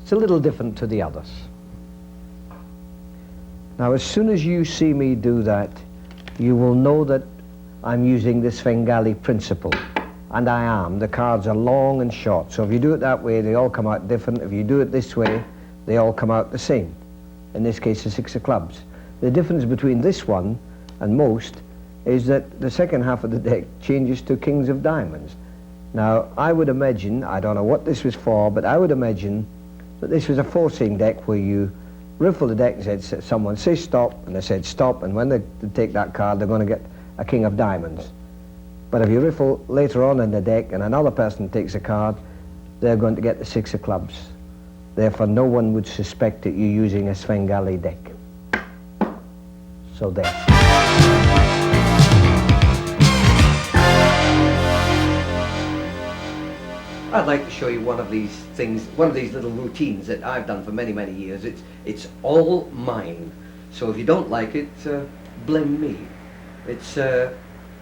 it's a little different to the others. Now, as soon as you see me do that, you will know that I'm using the Svengali principle. And I am. The cards are long and short. So if you do it that way, they all come out different. If you do it this way, they all come out the same. In this case, the six of clubs. The difference between this one and most is that the second half of the deck changes to kings of diamonds. Now, I would imagine, I don't know what this was for, but I would imagine that this was a forcing deck where you riffle the deck and said, someone says stop, and they said stop, and when they take that card, they're going to get a king of diamonds. But if you riffle later on in the deck and another person takes a card, they're going to get the six of clubs. Therefore, no one would suspect that you're using a Svengali deck. So there. I'd like to show you one of these things, one of these little routines that I've done for many, many years. It's all mine. So if you don't like it, blame me. It's,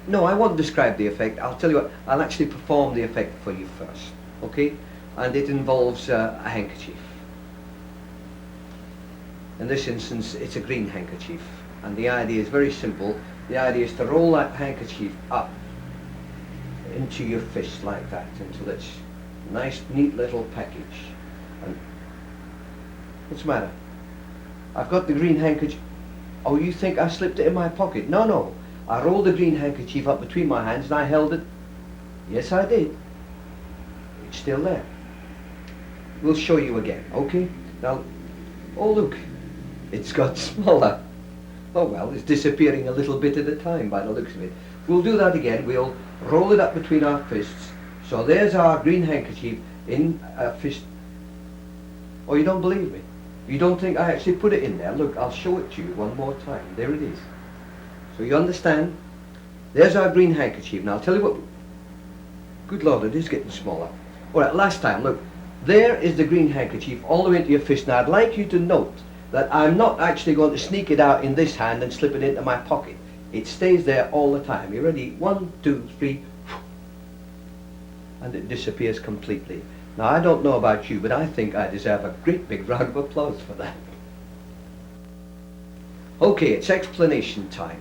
no, I won't describe the effect. I'll tell you what, I'll actually perform the effect for you first, okay? And it involves a handkerchief. In this instance, it's a green handkerchief. And the idea is very simple. The idea is to roll that handkerchief up into your fist like that until it's a nice, neat little package. And what's the matter? I've got the green handkerchief. Oh, you think I slipped it in my pocket? No, no. I rolled the green handkerchief up between my hands and I held it. Yes, I did. It's still there. We'll show you again, okay? Now, oh look, it's got smaller. Oh well, it's disappearing a little bit at a time by the looks of it. We'll do that again. We'll roll it up between our fists. So there's our green handkerchief in a fist. Oh, you don't believe me? You don't think I actually put it in there? Look, I'll show it to you one more time. There it is. So you understand? There's our green handkerchief. Now I'll tell you what. Good Lord, it is getting smaller. All right, last time, look. There is the green handkerchief all the way into your fist. Now I'd like you to note that I'm not actually going to sneak it out in this hand and slip it into my pocket. It stays there all the time. You ready? 1, 2, 3, and it disappears completely. Now I don't know about you, but I think I deserve a great big round of applause for that. Okay, it's explanation time.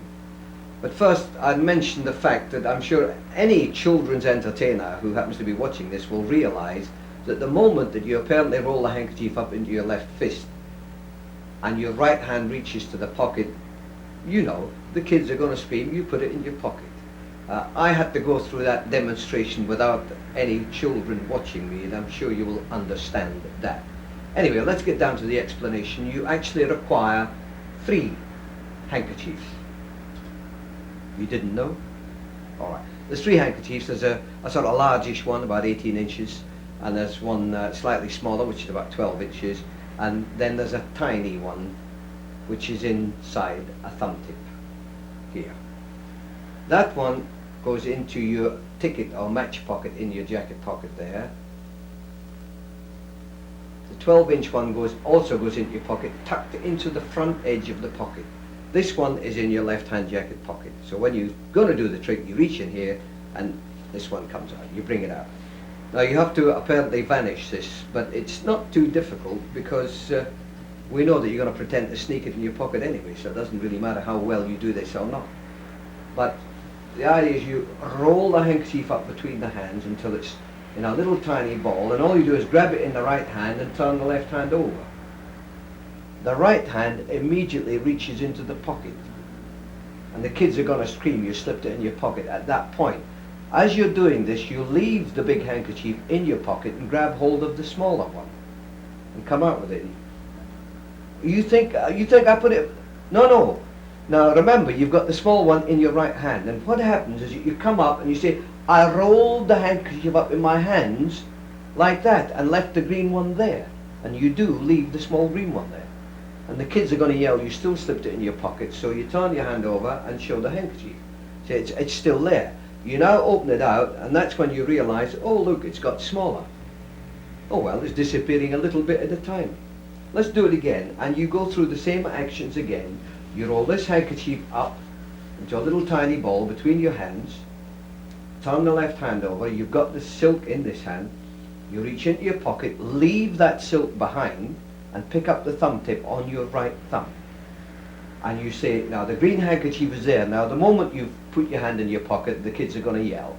But first, I'd mention the fact that I'm sure any children's entertainer who happens to be watching this will realize that the moment that you apparently roll the handkerchief up into your left fist and your right hand reaches to the pocket, you know, the kids are going to scream, you put it in your pocket. I had to go through that demonstration without any children watching me, and I'm sure you will understand that. Anyway, let's get down to the explanation. You actually require 3 handkerchiefs. You didn't know? All right. There's 3 handkerchiefs. There's a sort of largish one, about 18 inches, and there's one slightly smaller, which is about 12 inches, and then there's a tiny one, which is inside a thumb tip here. That one goes into your ticket or match pocket in your jacket pocket there. The 12-inch one also goes into your pocket, tucked into the front edge of the pocket. This one is in your left-hand jacket pocket. So when you're going to do the trick, you reach in here and this one comes out. You bring it out. Now you have to apparently vanish this, but it's not too difficult because we know that you're going to pretend to sneak it in your pocket anyway, so it doesn't really matter how well you do this or not. But the idea is you roll the handkerchief up between the hands until it's in a little tiny ball, and all you do is grab it in the right hand and turn the left hand over. The right hand immediately reaches into the pocket, and the kids are going to scream you slipped it in your pocket at that point. As you're doing this, you leave the big handkerchief in your pocket and grab hold of the smaller one and come out with it. You think I put it? No. Now remember, you've got the small one in your right hand, and what happens is you come up and you say, I rolled the handkerchief up in my hands like that and left the green one there. And you do leave the small green one there. And the kids are going to yell, you still slipped it in your pocket, so you turn your hand over and show the handkerchief. See, it's still there. You now open it out, and that's when you realise, oh look, it's got smaller. Oh well, it's disappearing a little bit at a time. Let's do it again, and you go through the same actions again. You roll this handkerchief up into a little tiny ball between your hands, turn the left hand over, you've got the silk in this hand, you reach into your pocket, leave that silk behind, and pick up the thumb tip on your right thumb. And you say, now the green handkerchief is there. Now the moment you've put your hand in your pocket, the kids are going to yell.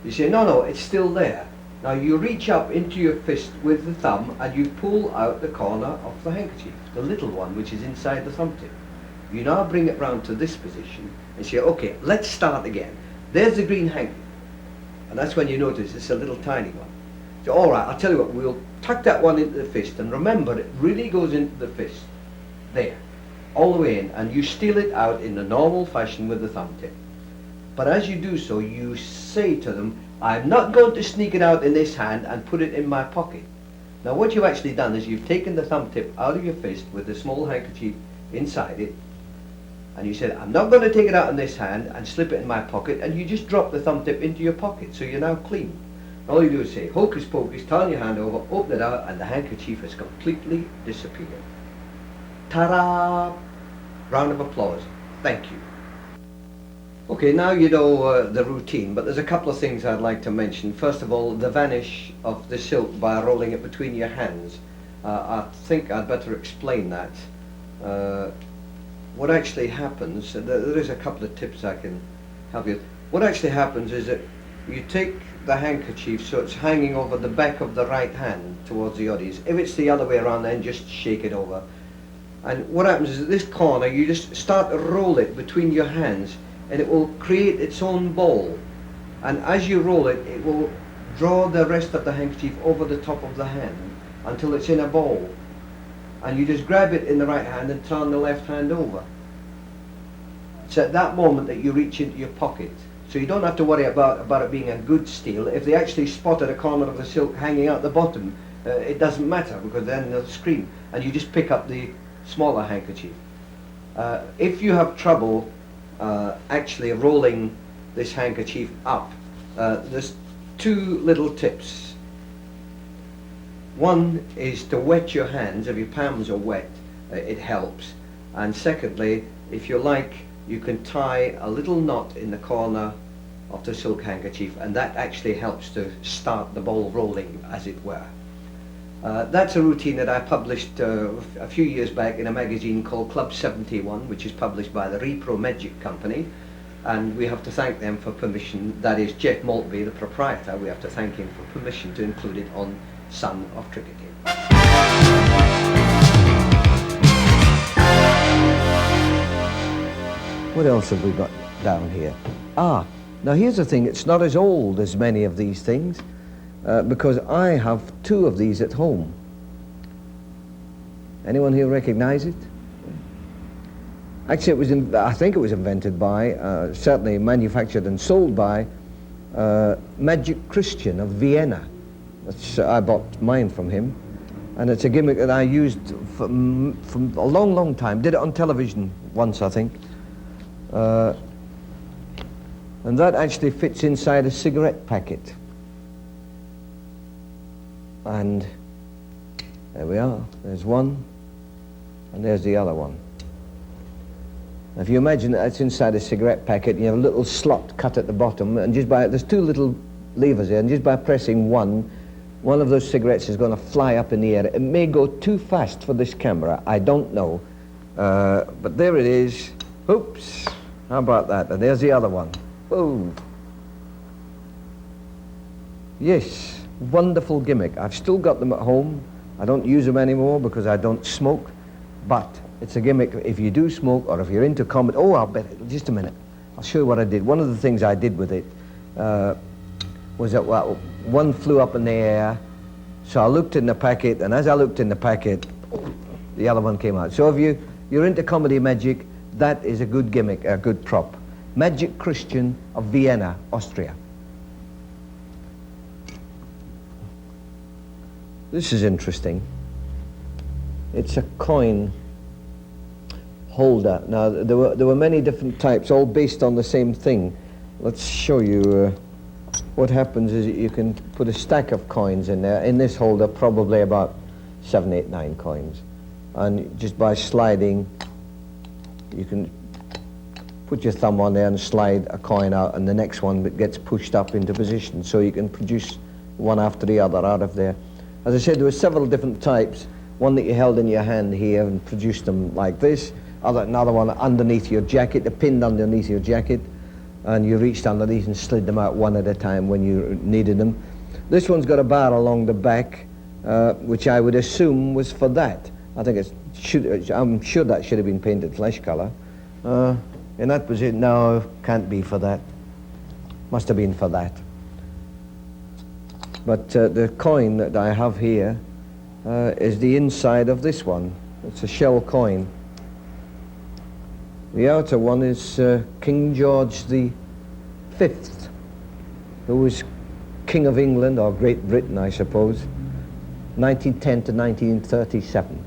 You say, no, it's still there. Now you reach up into your fist with the thumb and you pull out the corner of the handkerchief, the little one which is inside the thumb tip. You now bring it round to this position and say, okay, let's start again. There's the green handkerchief. And that's when you notice it's a little tiny one. So all right, I'll tell you what, we'll tuck that one into the fist, and remember it really goes into the fist. There. All the way in, and you steal it out in the normal fashion with the thumb tip. But as you do so, you say to them, I'm not going to sneak it out in this hand and put it in my pocket. Now what you've actually done is you've taken the thumb tip out of your fist with the small handkerchief inside it, and you said, I'm not going to take it out in this hand and slip it in my pocket, and you just drop the thumb tip into your pocket, so you're now clean. All you do is say, hocus pocus, turn your hand over, open it out, and the handkerchief has completely disappeared. Ta-da! Round of applause. Thank you. Okay, now you know the routine, but there's a couple of things I'd like to mention. First of all, the vanish of the silk by rolling it between your hands. I think I'd better explain that. What actually happens, there is a couple of tips I can help you. What actually happens is that you take the handkerchief so it's hanging over the back of the right hand towards the oddies. If it's the other way around, then just shake it over. And what happens is at this corner you just start to roll it between your hands, and it will create its own ball. And as you roll it, it will draw the rest of the handkerchief over the top of the hand until it's in a ball. And you just grab it in the right hand and turn the left hand over. It's at that moment that you reach into your pocket. So you don't have to worry about it being a good steal. If they actually spotted a corner of the silk hanging out the bottom, it doesn't matter, because then they'll scream. And you just pick up the smaller handkerchief. If you have trouble actually rolling this handkerchief up, there's 2 little tips. One is to wet your hands. If your palms are wet, it helps. And secondly, if you like, you can tie a little knot in the corner of the silk handkerchief, and that actually helps to start the ball rolling, as it were. That's a routine that I published a few years back in a magazine called Club 71, which is published by the Repro Magic Company, and we have to thank them for permission. That is Jeff Maltby, the proprietor. We have to thank him for permission to include it on Son of Cricketing. What else have we got down here? Now here's the thing, it's not as old as many of these things, because I have 2 of these at home. Anyone here recognize it? Actually, I think it was invented by, certainly manufactured and sold by, Magic Christian of Vienna. I bought mine from him. And it's a gimmick that I used from a long, long time. Did it on television once, I think. And that actually fits inside a cigarette packet. And there we are. There's one, and there's the other one. If you imagine that it's inside a cigarette packet, you have a little slot cut at the bottom, and there's two little levers there, and just by pressing one of those cigarettes is going to fly up in the air. It may go too fast for this camera, I don't know. But there it is. Oops. How about that? And there's the other one. Oh. Yes, wonderful gimmick. I've still got them at home. I don't use them anymore because I don't smoke. But it's a gimmick if you do smoke or if you're into comedy. Oh, I'll bet it. Just a minute. I'll show you what I did. One of the things I did with it was that one flew up in the air, so I looked in the packet, and as I looked in the packet, the other one came out. So if you're into comedy magic, that is a good gimmick, a good prop. Magic Christian of Vienna, Austria. This is interesting. It's a coin holder. Now, there were many different types, all based on the same thing. Let's show you. What happens is you can put a stack of coins in there. In this holder, probably about 7, 8, 9 coins. And just by sliding, you can put your thumb on there and slide a coin out, and the next one gets pushed up into position. So you can produce one after the other out of there. As I said, there were several different types. One that you held in your hand here and produced them like this. Another one underneath your jacket, pinned underneath your jacket. And you reached underneath and slid them out one at a time when you needed them. This one's got a bar along the back, which I would assume was for that. I'm sure that should have been painted flesh color. In that position, no, can't be for that. Must have been for that. But the coin that I have here is the inside of this one. It's a shell coin. The outer one is King George V, who was King of England, or Great Britain, I suppose, 1910 to 1937.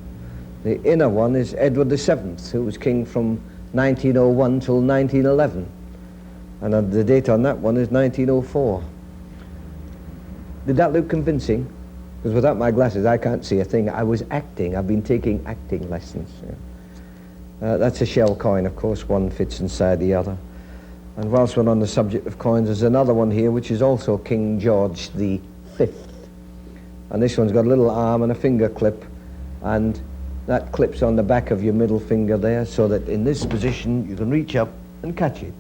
The inner one is Edward VII, who was king from 1901 till 1911. And the date on that one is 1904. Did that look convincing? Because without my glasses, I can't see a thing. I was acting. I've been taking acting lessons. Yeah. That's a shell coin, of course. One fits inside the other. And whilst we're on the subject of coins, there's another one here, which is also King George V. And this one's got a little arm and a finger clip, and that clips on the back of your middle finger there, so that in this position, you can reach up and catch it.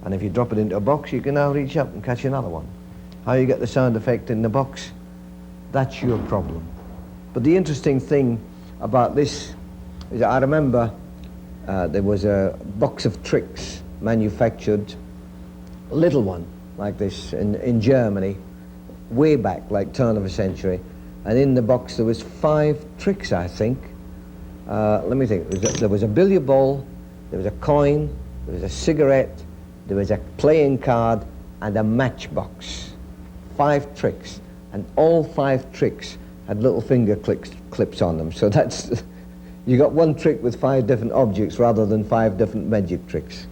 And if you drop it into a box, you can now reach up and catch another one. How you get the sound effect in the box, that's your problem. But the interesting thing about this is I remember there was a box of tricks manufactured, a little one like this in Germany, way back, like turn of a century. And in the box there was 5 tricks, I think. Let me think. There was a billiard ball, there was a coin, there was a cigarette, there was a playing card, and a matchbox. 5 tricks. And all 5 tricks had little finger clips on them. So that's... You got one trick with 5 different objects rather than 5 different magic tricks.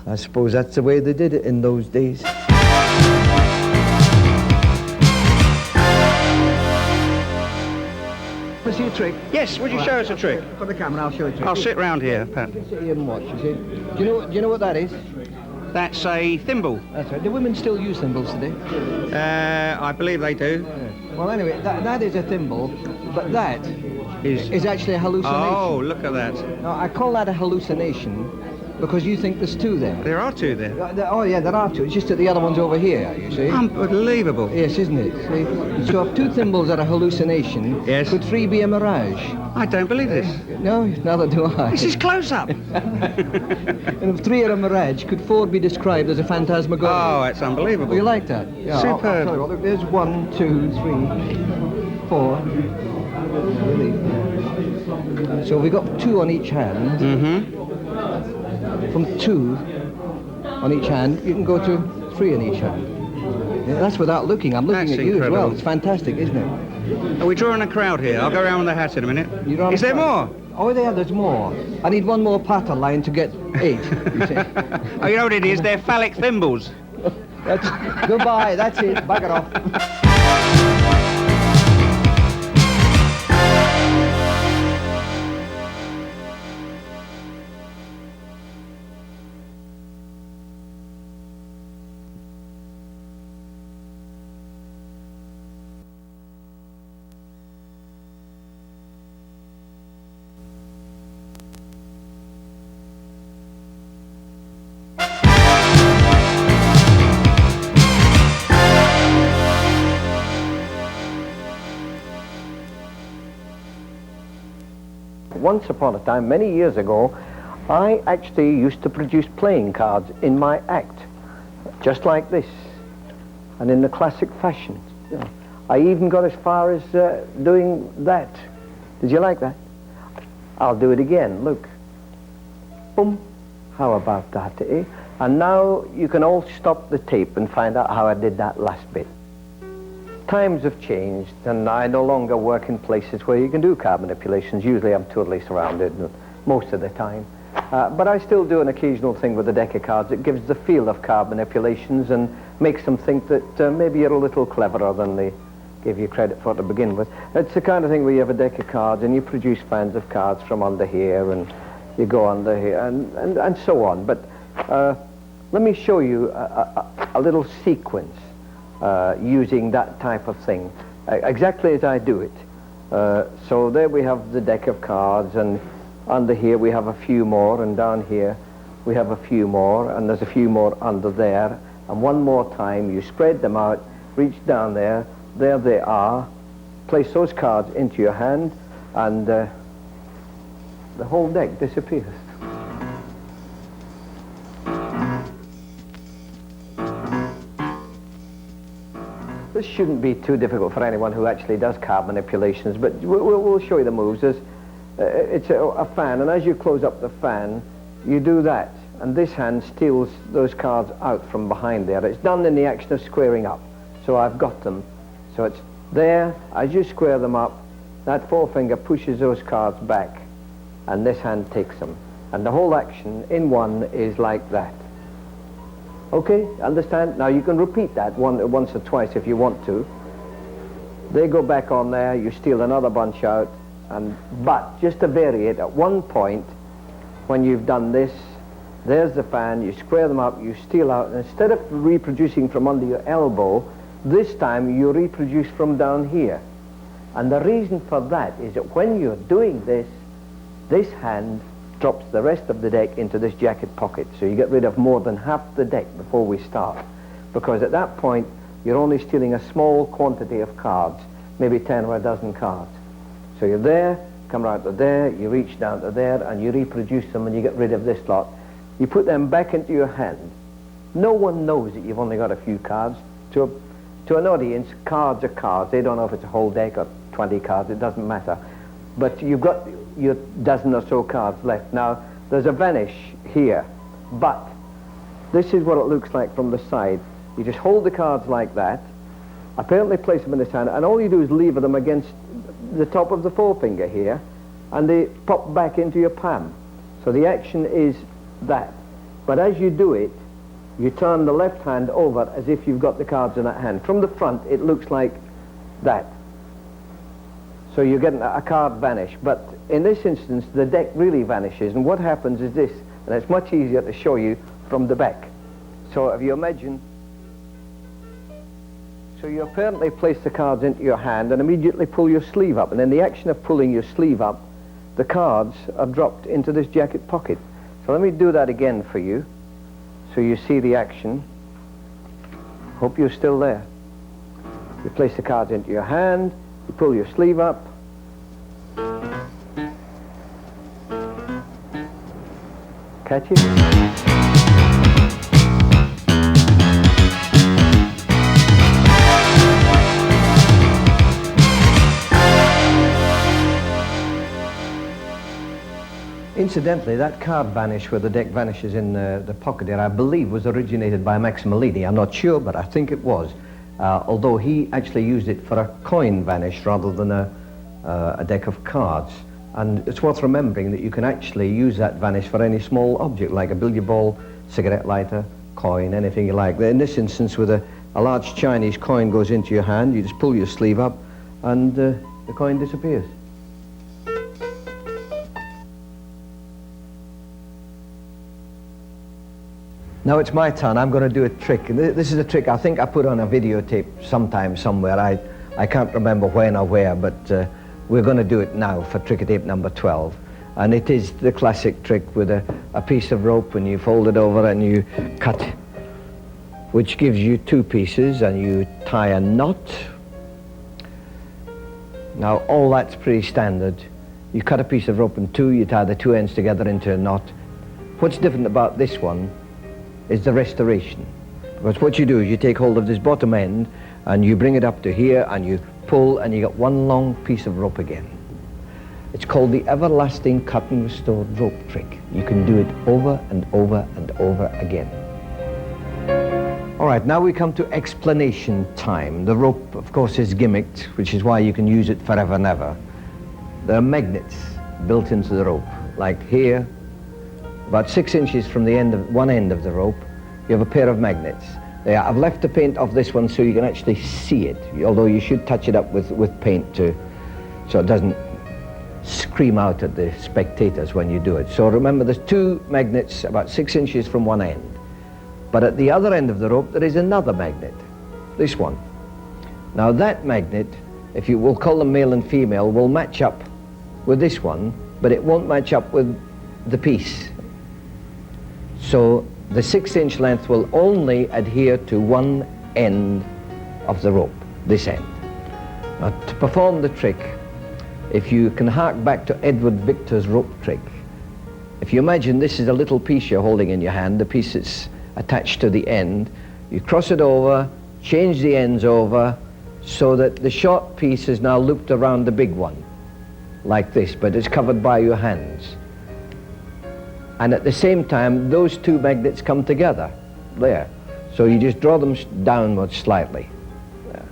I suppose that's the way they did it in those days. Want to see a trick? Yes, would you show us a trick? For the camera, I'll show you a trick. I'll sit round here, Pat. You sit here and watch, you see. Do you know what that is? That's a thimble. That's right. Do women still use thimbles today? I believe they do. Well, anyway, that is a thimble, but that is actually a hallucination. Oh, look at that. Now, I call that a hallucination because you think there's 2 there. There are 2 there. Oh, yeah, there are 2. It's just that the other one's over here, you see. Unbelievable. Yes, isn't it? See? So if 2 thimbles are a hallucination, yes, could 3 be a mirage? I don't believe this. No, neither do I. This is close-up. And if 3 are a mirage, could 4 be described as a phantasmagoria? Oh, that's unbelievable. Well, you like that? Yeah, superb. I'll tell you what, look, there's 1, 2, 3, 4. Really. So we got 2 on each hand. Mm-hmm. From 2 on each hand, you can go to 3 on each hand. Yeah, that's without looking. I'm looking That's at you as well. incredible. It's fantastic, isn't it? Are we drawing a crowd here? I'll go around with the hat in a minute. Is there more? Oh, there's more. I need one more pattern line to get 8. You see? Oh, you know what it is? They're phallic thimbles. That's, goodbye, that's it. Bugger off. Once upon a time, many years ago, I actually used to produce playing cards in my act, just like this, and in the classic fashion. You know, I even got as far as doing that. Did you like that? I'll do it again, look. Boom. How about that, eh? And now you can all stop the tape and find out how I did that last bit. Times have changed, and I no longer work in places where you can do card manipulations. Usually I'm totally surrounded most of the time. But I still do an occasional thing with a deck of cards. It gives the feel of card manipulations and makes them think that maybe you're a little cleverer than they gave you credit for to begin with. It's the kind of thing where you have a deck of cards and you produce fans of cards from under here and you go under here and so on. But let me show you a little sequence using that type of thing, exactly as I do it. So there we have the deck of cards, and under here we have a few more, and down here we have a few more, and there's a few more under there. And one more time you spread them out, reach down there they are, place those cards into your hand, and the whole deck disappears. This shouldn't be too difficult for anyone who actually does card manipulations, but we'll show you the moves. It's a fan, and as you close up the fan, you do that, and this hand steals those cards out from behind there. It's done in the action of squaring up, so I've got them. So it's there, as you square them up, that forefinger pushes those cards back, and this hand takes them. And the whole action in one is like that. Okay, understand? Now you can repeat that once or twice if you want to. They go back on there, you steal another bunch out, but just to vary it, at one point, when you've done this, there's the fan, you square them up, you steal out, and instead of reproducing from under your elbow, this time you reproduce from down here. And the reason for that is that when you're doing this, this hand drops the rest of the deck into this jacket pocket, so you get rid of more than half the deck before we start, because at that point you're only stealing a small quantity of cards, maybe 10 or a dozen cards. So you're there, come right to there, you reach down to there, and you reproduce them, and you get rid of this lot. You put them back into your hand. No one knows that you've only got a few cards. To an audience, cards are cards. They don't know if it's a whole deck or 20 cards, it doesn't matter. But you've got your dozen or so cards left. Now, there's a vanish here, but this is what it looks like from the side. You just hold the cards like that, apparently place them in this hand, and all you do is lever them against the top of the forefinger here, and they pop back into your palm. So the action is that. But as you do it, you turn the left hand over as if you've got the cards in that hand. From the front, it looks like that. So you're getting a card vanish. But in this instance, the deck really vanishes. And what happens is this, and it's much easier to show you from the back. So if you imagine, so you apparently place the cards into your hand and immediately pull your sleeve up. And in the action of pulling your sleeve up, the cards are dropped into this jacket pocket. So let me do that again for you, so you see the action. Hope you're still there. You place the cards into your hand, you pull your sleeve up. Catch it? Incidentally, that card vanish where the deck vanishes in the pocket there, I believe was originated by Max Malini. I'm not sure, but I think it was. Although he actually used it for a coin vanish rather than a deck of cards. And it's worth remembering that you can actually use that vanish for any small object, like a billiard ball, cigarette lighter, coin, anything you like. In this instance, with a large Chinese coin goes into your hand, you just pull your sleeve up and the coin disappears. Now it's my turn. I'm going to do a trick. And this is a trick I think I put on a videotape sometime, somewhere. I can't remember when or where, but we're going to do it now for trick tape number 12. And it is the classic trick with a piece of rope, and you fold it over and you cut, which gives you two pieces, and you tie a knot. Now all that's pretty standard. You cut a piece of rope in two, you tie the two ends together into a knot. What's different about this one is the restoration. Because what you do is you take hold of this bottom end and you bring it up to here and you pull and you get one long piece of rope again. It's called the everlasting cut and restored rope trick. You can do it over and over and over again. All right, now we come to explanation time. The rope, of course, is gimmicked, which is why you can use it forever and ever. There are magnets built into the rope, like here, about 6 inches from the end of one end of the rope, you have a pair of magnets. I've left the paint off this one so you can actually see it, although you should touch it up with paint too, so it doesn't scream out at the spectators when you do it. So remember, there's two magnets about 6 inches from one end. But at the other end of the rope there is another magnet, this one. Now that magnet, if you will call them male and female, will match up with this one, but it won't match up with the piece. So the 6-inch length will only adhere to one end of the rope, this end. Now to perform the trick, if you can hark back to Edward Victor's rope trick, if you imagine this is a little piece you're holding in your hand, the piece that's attached to the end, you cross it over, change the ends over, so that the short piece is now looped around the big one, like this, but it's covered by your hands. And at the same time, those two magnets come together, there. So you just draw them downwards slightly. There.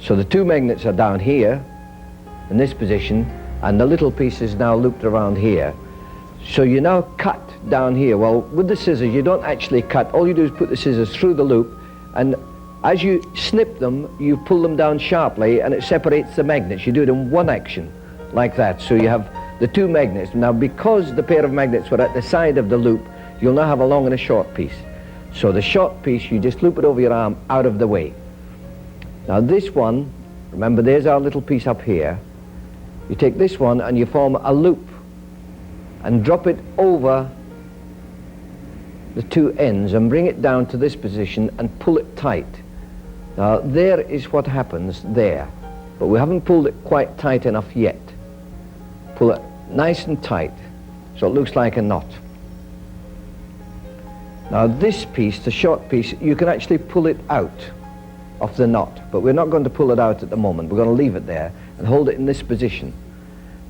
So the two magnets are down here, in this position, and the little piece is now looped around here. So you now cut down here. Well, with the scissors, you don't actually cut. All you do is put the scissors through the loop, and as you snip them, you pull them down sharply, and it separates the magnets. You do it in one action, like that. So you have the two magnets. Now, because the pair of magnets were at the side of the loop, you'll now have a long and a short piece. So the short piece, you just loop it over your arm, out of the way. Now this one, remember there's our little piece up here. You take this one and you form a loop and drop it over the two ends and bring it down to this position and pull it tight. Now there is what happens there, but we haven't pulled it quite tight enough yet. Pull it nice and tight so it looks like a knot. Now this piece, the short piece, you can actually pull it out of the knot, but we're not going to pull it out at the moment. We're going to leave it there and hold it in this position.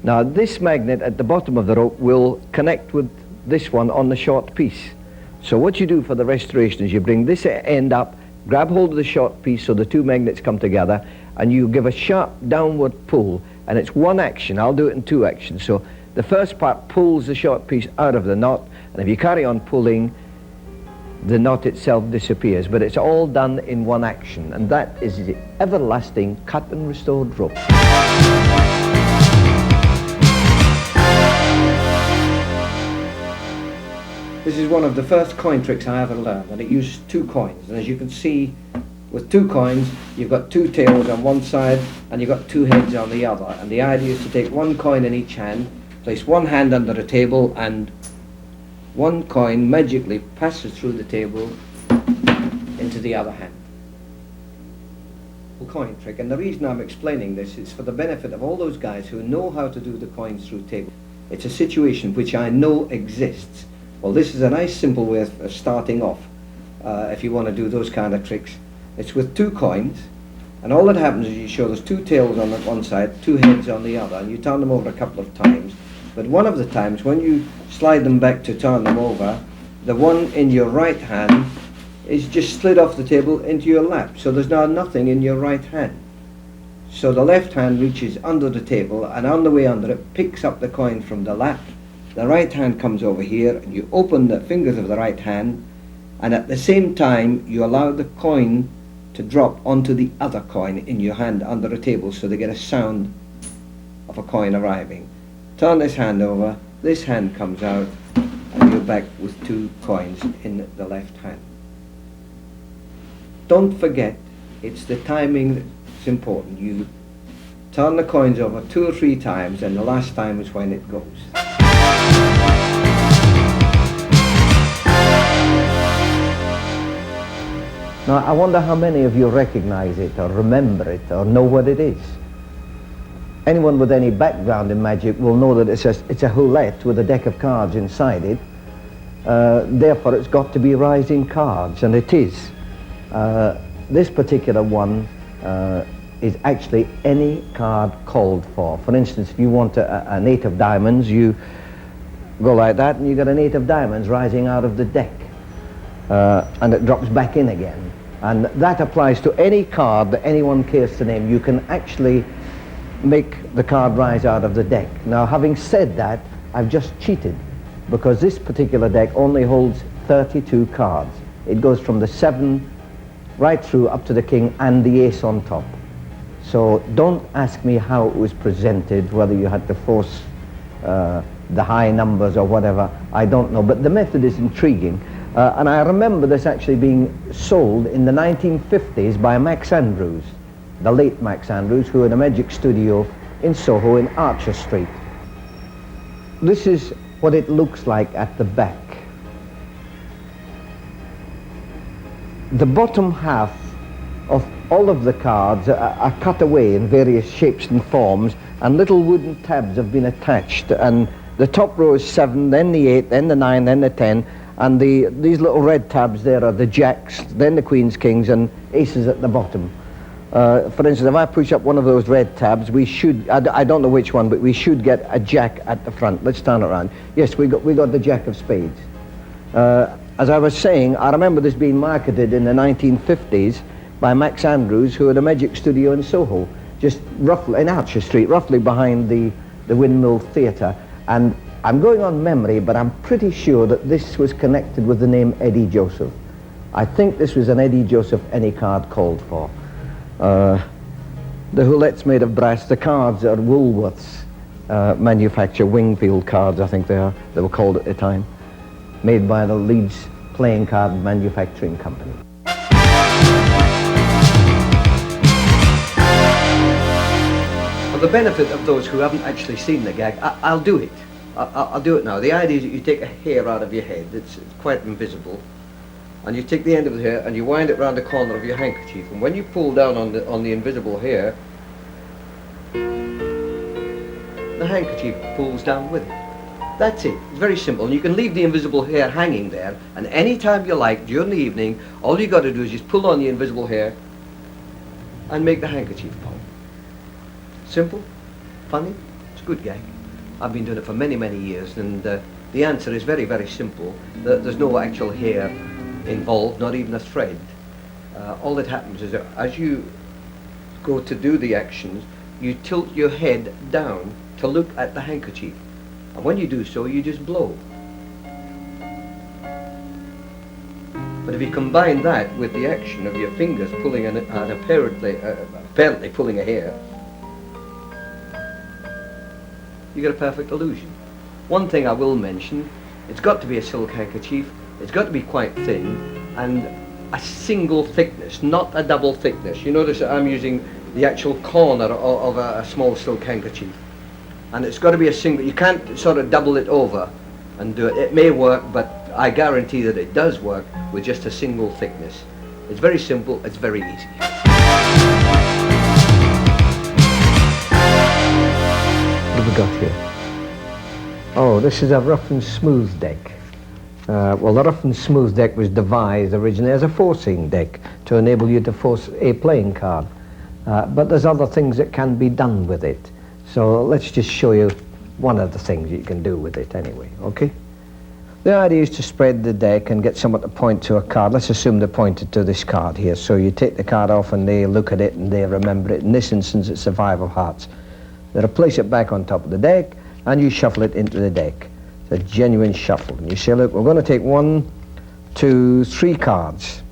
Now this magnet at the bottom of the rope will connect with this one on the short piece. So what you do for the restoration is you bring this end up, grab hold of the short piece so the two magnets come together, and you give a sharp downward pull, and it's one action. I'll do it in two actions. So the first part pulls the short piece out of the knot, and if you carry on pulling, the knot itself disappears, but it's all done in one action, and that is the everlasting cut and restored rope. This is one of the first coin tricks I ever learned, and it uses two coins. And as you can see, with two coins, you've got two tails on one side and you've got two heads on the other. And the idea is to take one coin in each hand, place one hand under a table, and one coin magically passes through the table into the other hand. Coin trick, and the reason I'm explaining this is for the benefit of all those guys who know how to do the coins through table. It's a situation which I know exists. Well, this is a nice simple way of starting off if you want to do those kind of tricks. It's with two coins, and all that happens is you show there's two tails on one side, two heads on the other, and you turn them over a couple of times, But one of the times when you slide them back to turn them over, the one in your right hand is just slid off the table into your lap. So there's now nothing in your right hand. So the left hand reaches under the table and on the way under it picks up the coin from the lap. The right hand comes over here and you open the fingers of the right hand, and at the same time you allow the coin to drop onto the other coin in your hand under the table, so they get a sound of a coin arriving. Turn this hand over, this hand comes out, and you're back with 2 coins in the left hand. Don't forget, it's the timing that's important. You turn the coins over 2 or 3 times, and the last time is when it goes. Now, I wonder how many of you recognize it, or remember it, or know what it is. Anyone with any background in magic will know that it's a roulette with a deck of cards inside it. Therefore, it's got to be rising cards, and it is. This particular one is actually any card called for. For instance, if you want an 8 of diamonds, you go like that, and you get an 8 of diamonds rising out of the deck. And it drops back in again. And that applies to any card that anyone cares to name. You can actually make the card rise out of the deck. Now, having said that, I've just cheated, because this particular deck only holds 32 cards. It goes from the 7 right through up to the king and the ace on top. So don't ask me how it was presented, whether you had to force the high numbers or whatever. I don't know, but the method is intriguing. And I remember this actually being sold in the 1950s by Max Andrews, the late Max Andrews, who had a magic studio in Soho in Archer Street. This is what it looks like at the back. The bottom half of all of the cards are cut away in various shapes and forms, and little wooden tabs have been attached, and the top row is 7, then the 8, then the 9, then the 10, and these little red tabs there are the jacks, then the queens, kings, and aces at the bottom. For instance, if I push up one of those red tabs, we should, I don't know which one, but we should get a jack at the front. Let's turn it around. Yes, we got the jack of spades. As I was saying, I remember this being marketed in the 1950s by Max Andrews, who had a magic studio in Soho, just roughly in Archer Street, roughly behind the Windmill Theatre. And I'm going on memory, but I'm pretty sure that this was connected with the name Eddie Joseph. I think this was an Eddie Joseph any card called for. The roulette's made of brass. The cards are Woolworths manufacture, Wingfield cards, I think they were called at the time, made by the Leeds Playing Card Manufacturing Company. For the benefit of those who haven't actually seen the gag, I'll do it. I'll do it now. The idea is that you take a hair out of your head. It's quite invisible. And you take the end of the hair and you wind it round the corner of your handkerchief. And when you pull down on the invisible hair, the handkerchief pulls down with it. That's it. It's very simple. And you can leave the invisible hair hanging there, and any time you like during the evening, all you got to do is just pull on the invisible hair and make the handkerchief pop. Simple, funny, it's a good gag. I've been doing it for many, many years, and the answer is very, very simple. There's no actual hair involved, not even a thread. All that happens is that as you go to do the actions, you tilt your head down to look at the handkerchief. And when you do so, you just blow. But if you combine that with the action of your fingers pulling and apparently pulling a hair, you get a perfect illusion. One thing I will mention, it's got to be a silk handkerchief, it's got to be quite thin, and a single thickness, not a double thickness. You notice that I'm using the actual corner of a small silk handkerchief. And it's got to be a single, you can't sort of double it over and do it. It may work, but I guarantee that it does work with just a single thickness. It's very simple, it's very easy. What have we got here? Oh, this is a rough and smooth deck. Well, the rough and smooth deck was devised originally as a forcing deck to enable you to force a playing card. But there's other things that can be done with it. So let's just show you one of the things you can do with it anyway, okay? The idea is to spread the deck and get someone to point to a card. Let's assume they're pointed to this card here. So you take the card off and they look at it and they remember it. In this instance, it's the 5 of hearts. They place it back on top of the deck and you shuffle it into the deck. It's a genuine shuffle. And you say, look, we're going to take 1, 2, 3 cards.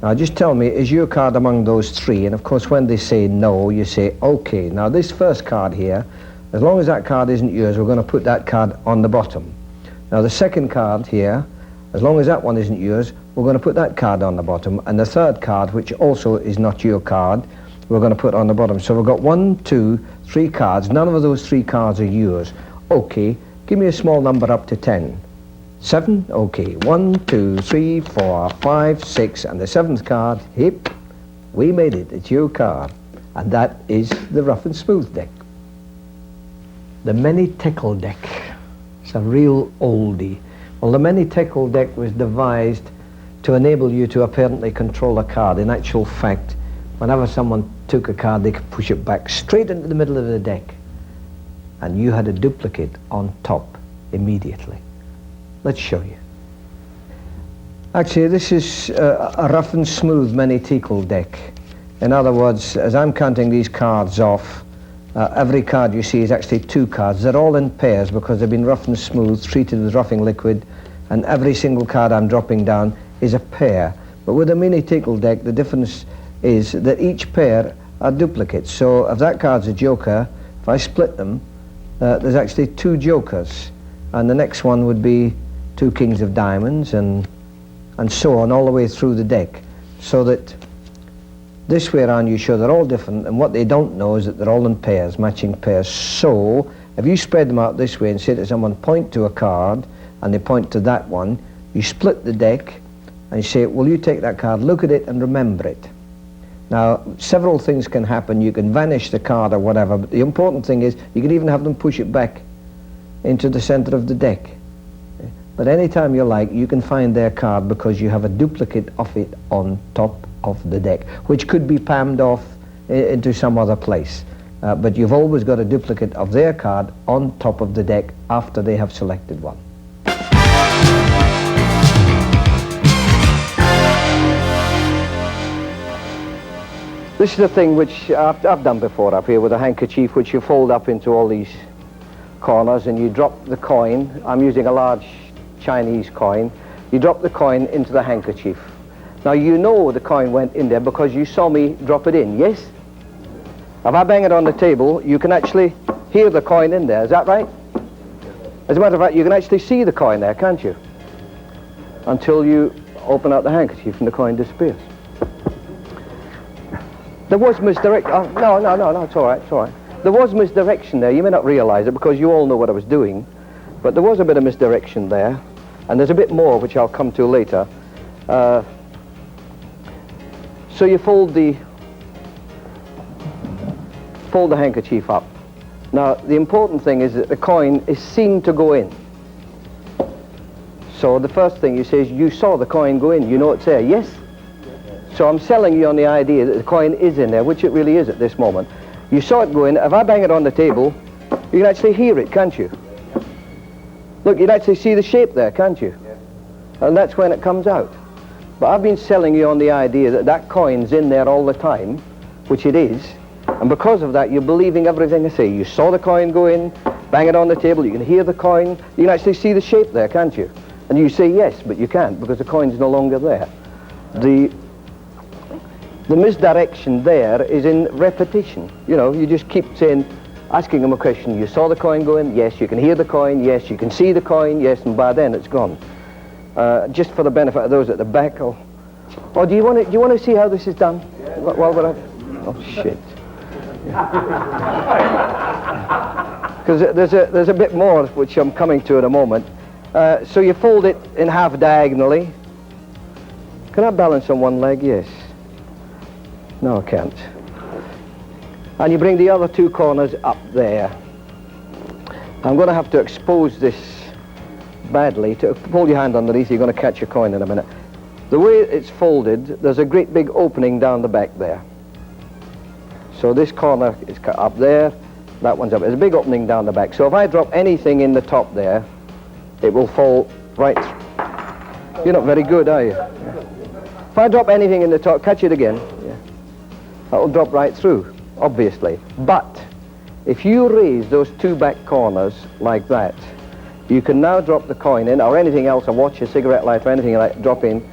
Now just tell me, is your card among those 3? And of course, when they say no, you say, okay. Now this first card here, as long as that card isn't yours, we're going to put that card on the bottom. Now the second card here, as long as that one isn't yours, we're going to put that card on the bottom. And the third card, which also is not your card, we're going to put on the bottom. So we've got 1, 2, 3 cards. None of those 3 cards are yours. Okay, give me a small number up to 10. 7? Okay, 1, 2, 3, 4, 5, 6, and the 7th card, hip, we made it, it's your card. And that is the rough and smooth deck. The many tickle deck. It's a real oldie. Well, the many tickle deck was devised to enable you to apparently control a card. In actual fact, whenever someone took a card, they could push it back straight into the middle of the deck. And you had a duplicate on top immediately. Let's show you. Actually, this is a rough and smooth many tickle deck. In other words, as I'm counting these cards off, every card you see is actually 2 cards. They're all in pairs because they've been rough and smooth, treated with roughing liquid, and every single card I'm dropping down is a pair. But with a mini tickle deck, the difference is that each pair are duplicates. So if that card's a joker, if I split them, there's actually 2 jokers. And the next one would be 2 kings of diamonds, and so on all the way through the deck. So that this way around you show they're all different, and what they don't know is that they're all in pairs, matching pairs. So if you spread them out this way and say to someone, point to a card, and they point to that one, you split the deck and you say, will you take that card, look at it and remember it. Now, several things can happen. You can vanish the card or whatever, but the important thing is you can even have them push it back into the center of the deck. But anytime you like, you can find their card because you have a duplicate of it on top of the deck, which could be palmed off into some other place. But you've always got a duplicate of their card on top of the deck after they have selected one. This is the thing which I've done before up here with a handkerchief, which you fold up into all these corners and you drop the coin. I'm using a large Chinese coin. You drop the coin into the handkerchief. Now you know the coin went in there because you saw me drop it in, yes? If I bang it on the table, you can actually hear the coin in there, is that right? As a matter of fact, you can actually see the coin there, can't you? Until you open out the handkerchief and the coin disappears. There was misdirection. Oh, no, it's all right, it's all right. There was misdirection there. You may not realize it because you all know what I was doing, but there was a bit of misdirection there, and there's a bit more which I'll come to later. So you fold the handkerchief up. Now, the important thing is that the coin is seen to go in. So the first thing you say is, you saw the coin go in, you know it's there, yes? So I'm selling you on the idea that the coin is in there, which it really is at this moment. You saw it go in. If I bang it on the table, you can actually hear it, can't you? Look, you can actually see the shape there, can't you? And that's when it comes out. But I've been selling you on the idea that that coin's in there all the time, which it is, and because of that, you're believing everything I say. You saw the coin go in, bang it on the table, you can hear the coin, you can actually see the shape there, can't you? And you say yes, but you can't, because the coin's no longer there. The misdirection there is in repetition. You know, you just keep saying, asking them a question. You saw the coin go in? Yes. You can hear the coin? Yes. You can see the coin? Yes. And by then it's gone. Just for the benefit of those at the back. Or do you want to see how this is done? While we're at, oh shit. Because there's a bit more which I'm coming to in a moment. So you fold it in half diagonally. Can I balance on one leg? Yes. No, I can't. And you bring the other 2 corners up there. I'm going to have to expose this badly. To hold your hand underneath, you're going to catch your coin in a minute. The way it's folded, there's a great big opening down the back there. So this corner is cut up there, That one's up. There's a big opening down the back. So if I drop anything in the top there, it will fall right through. You're not very good, are you? Yeah. If I drop anything in the top, catch it again. Yeah. That will drop right through, obviously. But if you raise those two back corners like that, you can now drop the coin in, or anything else, a watch, a cigarette lighter, anything like that, drop in,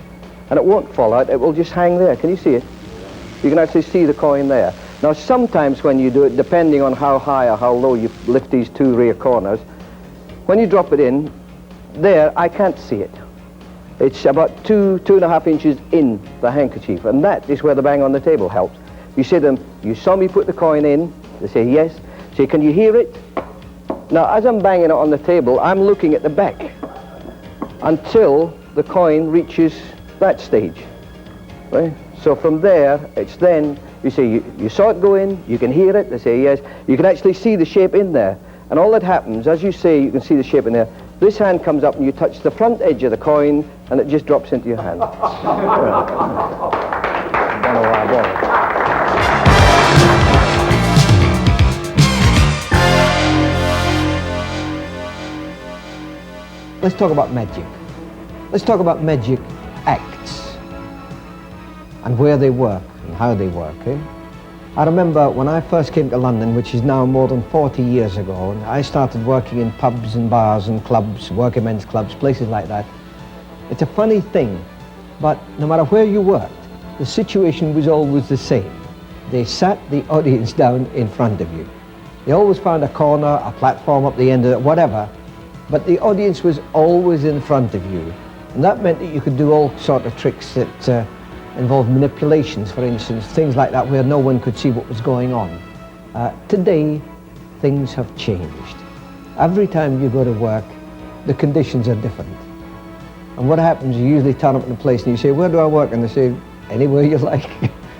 and it won't fall out. It will just hang there. Can you see it? You can actually see the coin there. Now, sometimes when you do it, depending on how high or how low you lift these two rear corners, when you drop it in, there, I can't see it. It's about 2.5 inches in the handkerchief, and that is where the bang on the table helps. You say to them, you saw me put the coin in? They say, yes. Say, can you hear it? Now, as I'm banging it on the table, I'm looking at the back until the coin reaches that stage. Right? So from there, it's then, you say, you saw it go in, you can hear it, they say yes. You can actually see the shape in there. And all that happens, as you say, you can see the shape in there. This hand comes up and you touch the front edge of the coin and it just drops into your hand. Let's talk about magic. Let's talk about magic acts and where they work and how they work. I remember when I first came to London, which is now more than 40 years ago, and I started working in pubs and bars and clubs, working men's clubs, places like that. It's a funny thing, but no matter where you worked, the situation was always the same. They sat the audience down in front of you. They always found a corner, a platform up the end of it, whatever, but the audience was always in front of you. And that meant that you could do all sorts of tricks that involved manipulations, for instance, things like that where no one could see what was going on. Today, things have changed. Every time you go to work, the conditions are different. And what happens, you usually turn up in a place and you say, where do I work? And they say, anywhere you like.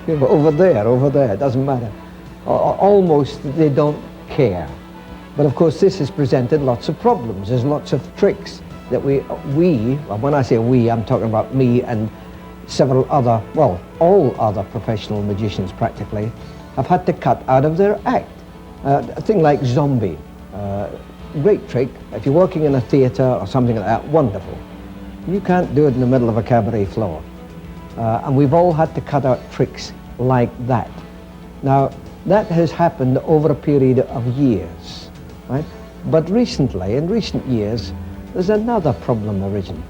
Over there, it doesn't matter. Almost they don't care. But of course this has presented lots of problems. There's lots of tricks that we, when I say we, I'm talking about me and several other, well, all other professional magicians practically, have had to cut out of their act. A thing like zombie, great trick. If you're working in a theatre or something like that, wonderful. You can't do it in the middle of a cabaret floor. And we've all had to cut out tricks like that. Now, that has happened over a period of years, right? But recently, in recent years, there's another problem arisen.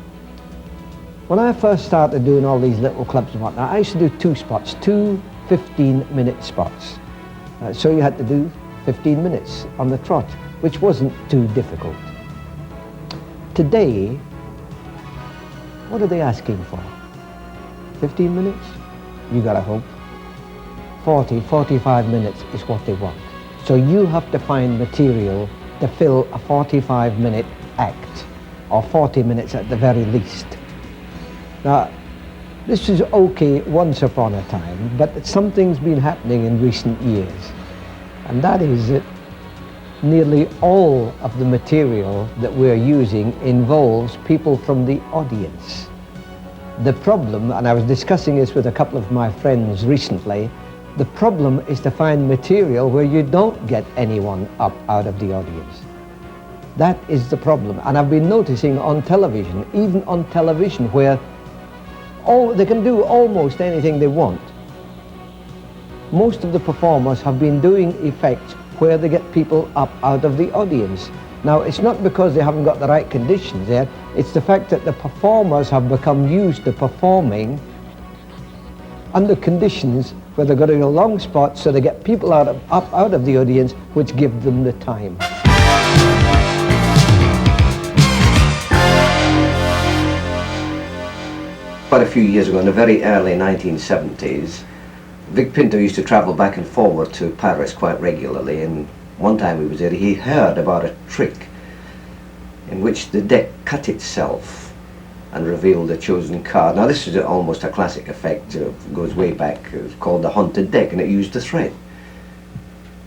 When I first started doing all these little clubs and whatnot, I used to do two spots, two 15-minute spots. So you had to do 15 minutes on the trot, which wasn't too difficult. Today, what are they asking for? 15 minutes? You gotta hope. 40, 45 minutes is what they want. So you have to find material to fill a 45-minute act, or 40 minutes at the very least. Now, this is okay once upon a time, but something's been happening in recent years, and that is that nearly all of the material that we're using involves people from the audience. The problem, and I was discussing this with a couple of my friends recently, the problem is to find material where you don't get anyone up out of the audience. That is the problem, and I've been noticing on television, even on television, where they can do almost anything they want. Most of the performers have been doing effects where they get people up out of the audience. Now, it's not because they haven't got the right conditions there, it's the fact that the performers have become used to performing under conditions where they're going to long spots, so they get people up out of the audience, which give them the time. Quite a few years ago, in the very early 1970s, Vic Pinto used to travel back and forward to Paris quite regularly, and one time he was there, he heard about a trick in which the deck cut itself and revealed the chosen card. Now this is almost a classic effect, goes way back, it's called the haunted deck, and it used the thread.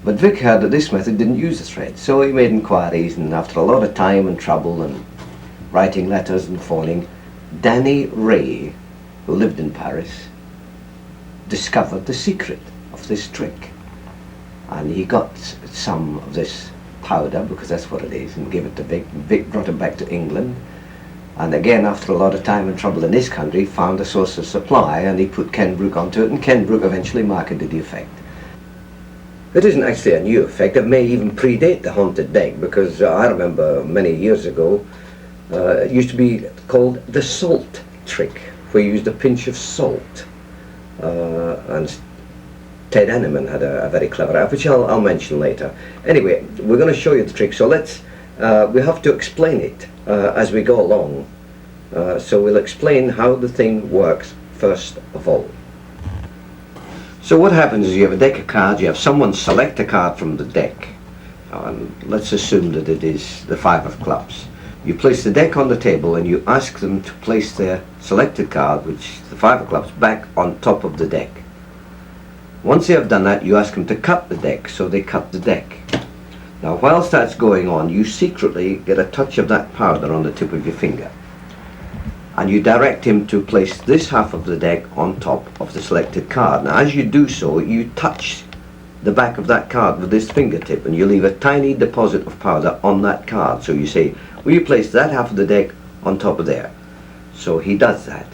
But Vic heard that this method didn't use the thread, so he made inquiries, and after a lot of time and trouble and writing letters and phoning, Danny Ray, who lived in Paris, discovered the secret of this trick. And he got some of this powder, because that's what it is, and gave it to Vic. Vic brought it back to England, and again, after a lot of time and trouble in this country, found a source of supply, and he put Ken Brook onto it, and Ken Brook eventually marketed the effect. It isn't actually a new effect. It may even predate the haunted deck, because I remember many years ago, it used to be called the salt trick, where you used a pinch of salt. And Ted Henneman had a very clever app, which I'll mention later. Anyway, we're going to show you the trick, so we have to explain it as we go along. So we'll explain how the thing works first of all. So what happens is you have a deck of cards, you have someone select a card from the deck, and let's assume that it is the 5 of clubs. You place the deck on the table and you ask them to place their selected card, which is the 5 of clubs, back on top of the deck. Once they have done that, you ask them to cut the deck, so they cut the deck. Now, whilst that's going on, you secretly get a touch of that powder on the tip of your finger, and you direct him to place this half of the deck on top of the selected card. Now, as you do so, you touch the back of that card with this fingertip, and you leave a tiny deposit of powder on that card. So you say, will you place that half of the deck on top of there? So he does that,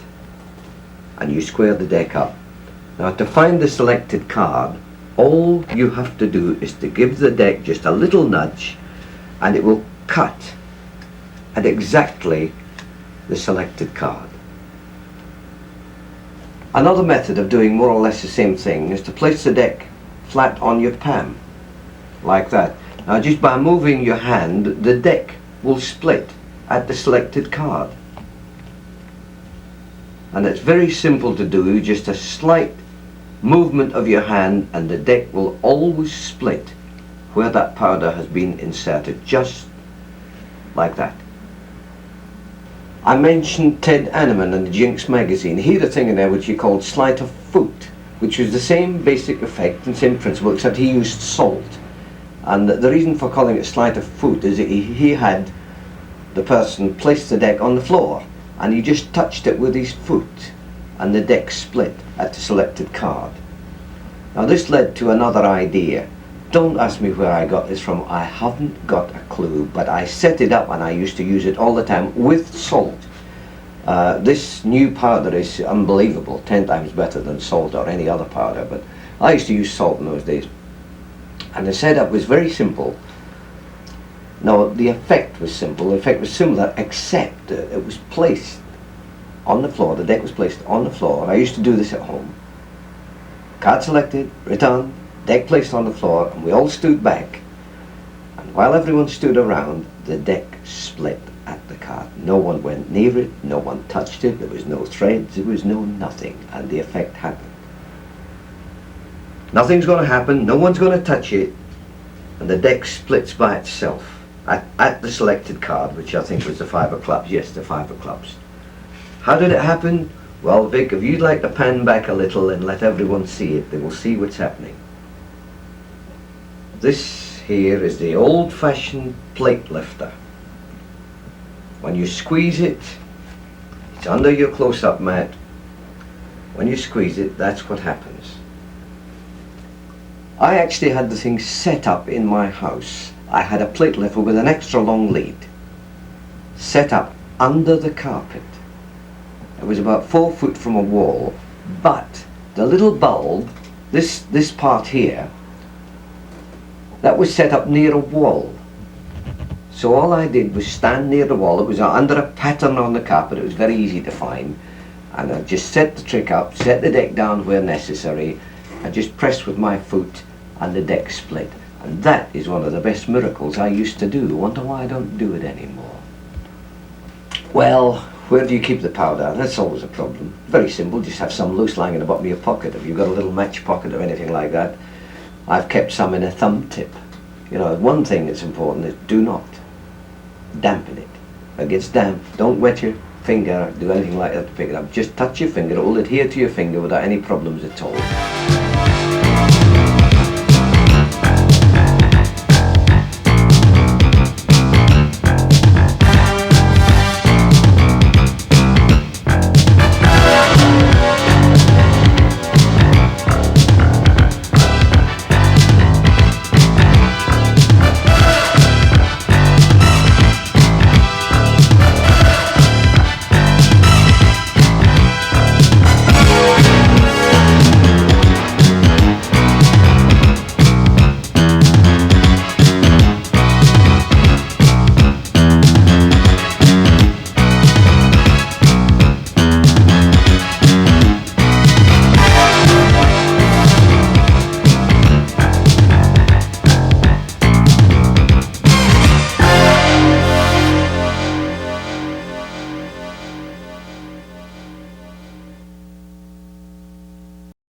and you square the deck up. Now, to find the selected card, all you have to do is to give the deck just a little nudge, and it will cut at exactly the selected card. Another method of doing more or less the same thing is to place the deck flat on your palm, like that. Now, just by moving your hand, the deck will split at the selected card. And it's very simple to do, just a slight movement of your hand, and the deck will always split where that powder has been inserted, just like that. I mentioned Ted Henneman in the Jinx magazine. He had a thing in there which he called sleight of foot, which was the same basic effect and same principle, except he used salt. And the reason for calling it sleight of foot is that he had the person place the deck on the floor, and he just touched it with his foot, and the deck split at the selected card. Now, this led to another idea. Don't ask me where I got this from. I haven't got a clue, but I set it up and I used to use it all the time with salt. This new powder is unbelievable, 10 times better than salt or any other powder, but I used to use salt in those days. And the setup was very simple. Now, the effect was simple. The effect was similar, except it was placed on the floor. The deck was placed on the floor. I used to do this at home. Card selected, returned, deck placed on the floor, and we all stood back. And while everyone stood around, the deck split at the card. No one went near it, no one touched it, there was no threads, there was no nothing, and the effect happened. Nothing's going to happen, no one's going to touch it, and the deck splits by itself at the selected card, which I think was the 5 of clubs. Yes, the 5 of clubs. How did it happen? Well, Vic, if you'd like to pan back a little and let everyone see it, they will see what's happening. This here is the old-fashioned plate lifter. When you squeeze it, it's under your close-up mat. When you squeeze it, that's what happens. I actually had the thing set up in my house. I had a plate lifter with an extra long lead set up under the carpet. It was about 4 foot from a wall, but the little bulb, this part here, that was set up near a wall. So all I did was stand near the wall. It was under a pattern on the carpet. It was very easy to find, and I just set the trick up, set the deck down where necessary. I just pressed with my foot, and the deck split. And that is one of the best miracles I used to do. I wonder why I don't do it anymore. Well, where do you keep the powder? That's always a problem. Very simple, just have some loose lying in the bottom of your pocket. If you've got a little match pocket or anything like that, I've kept some in a thumb tip. You know, one thing that's important is do not dampen it. If it gets damp, don't wet your finger or do anything like that to pick it up. Just touch your finger, it will adhere to your finger without any problems at all.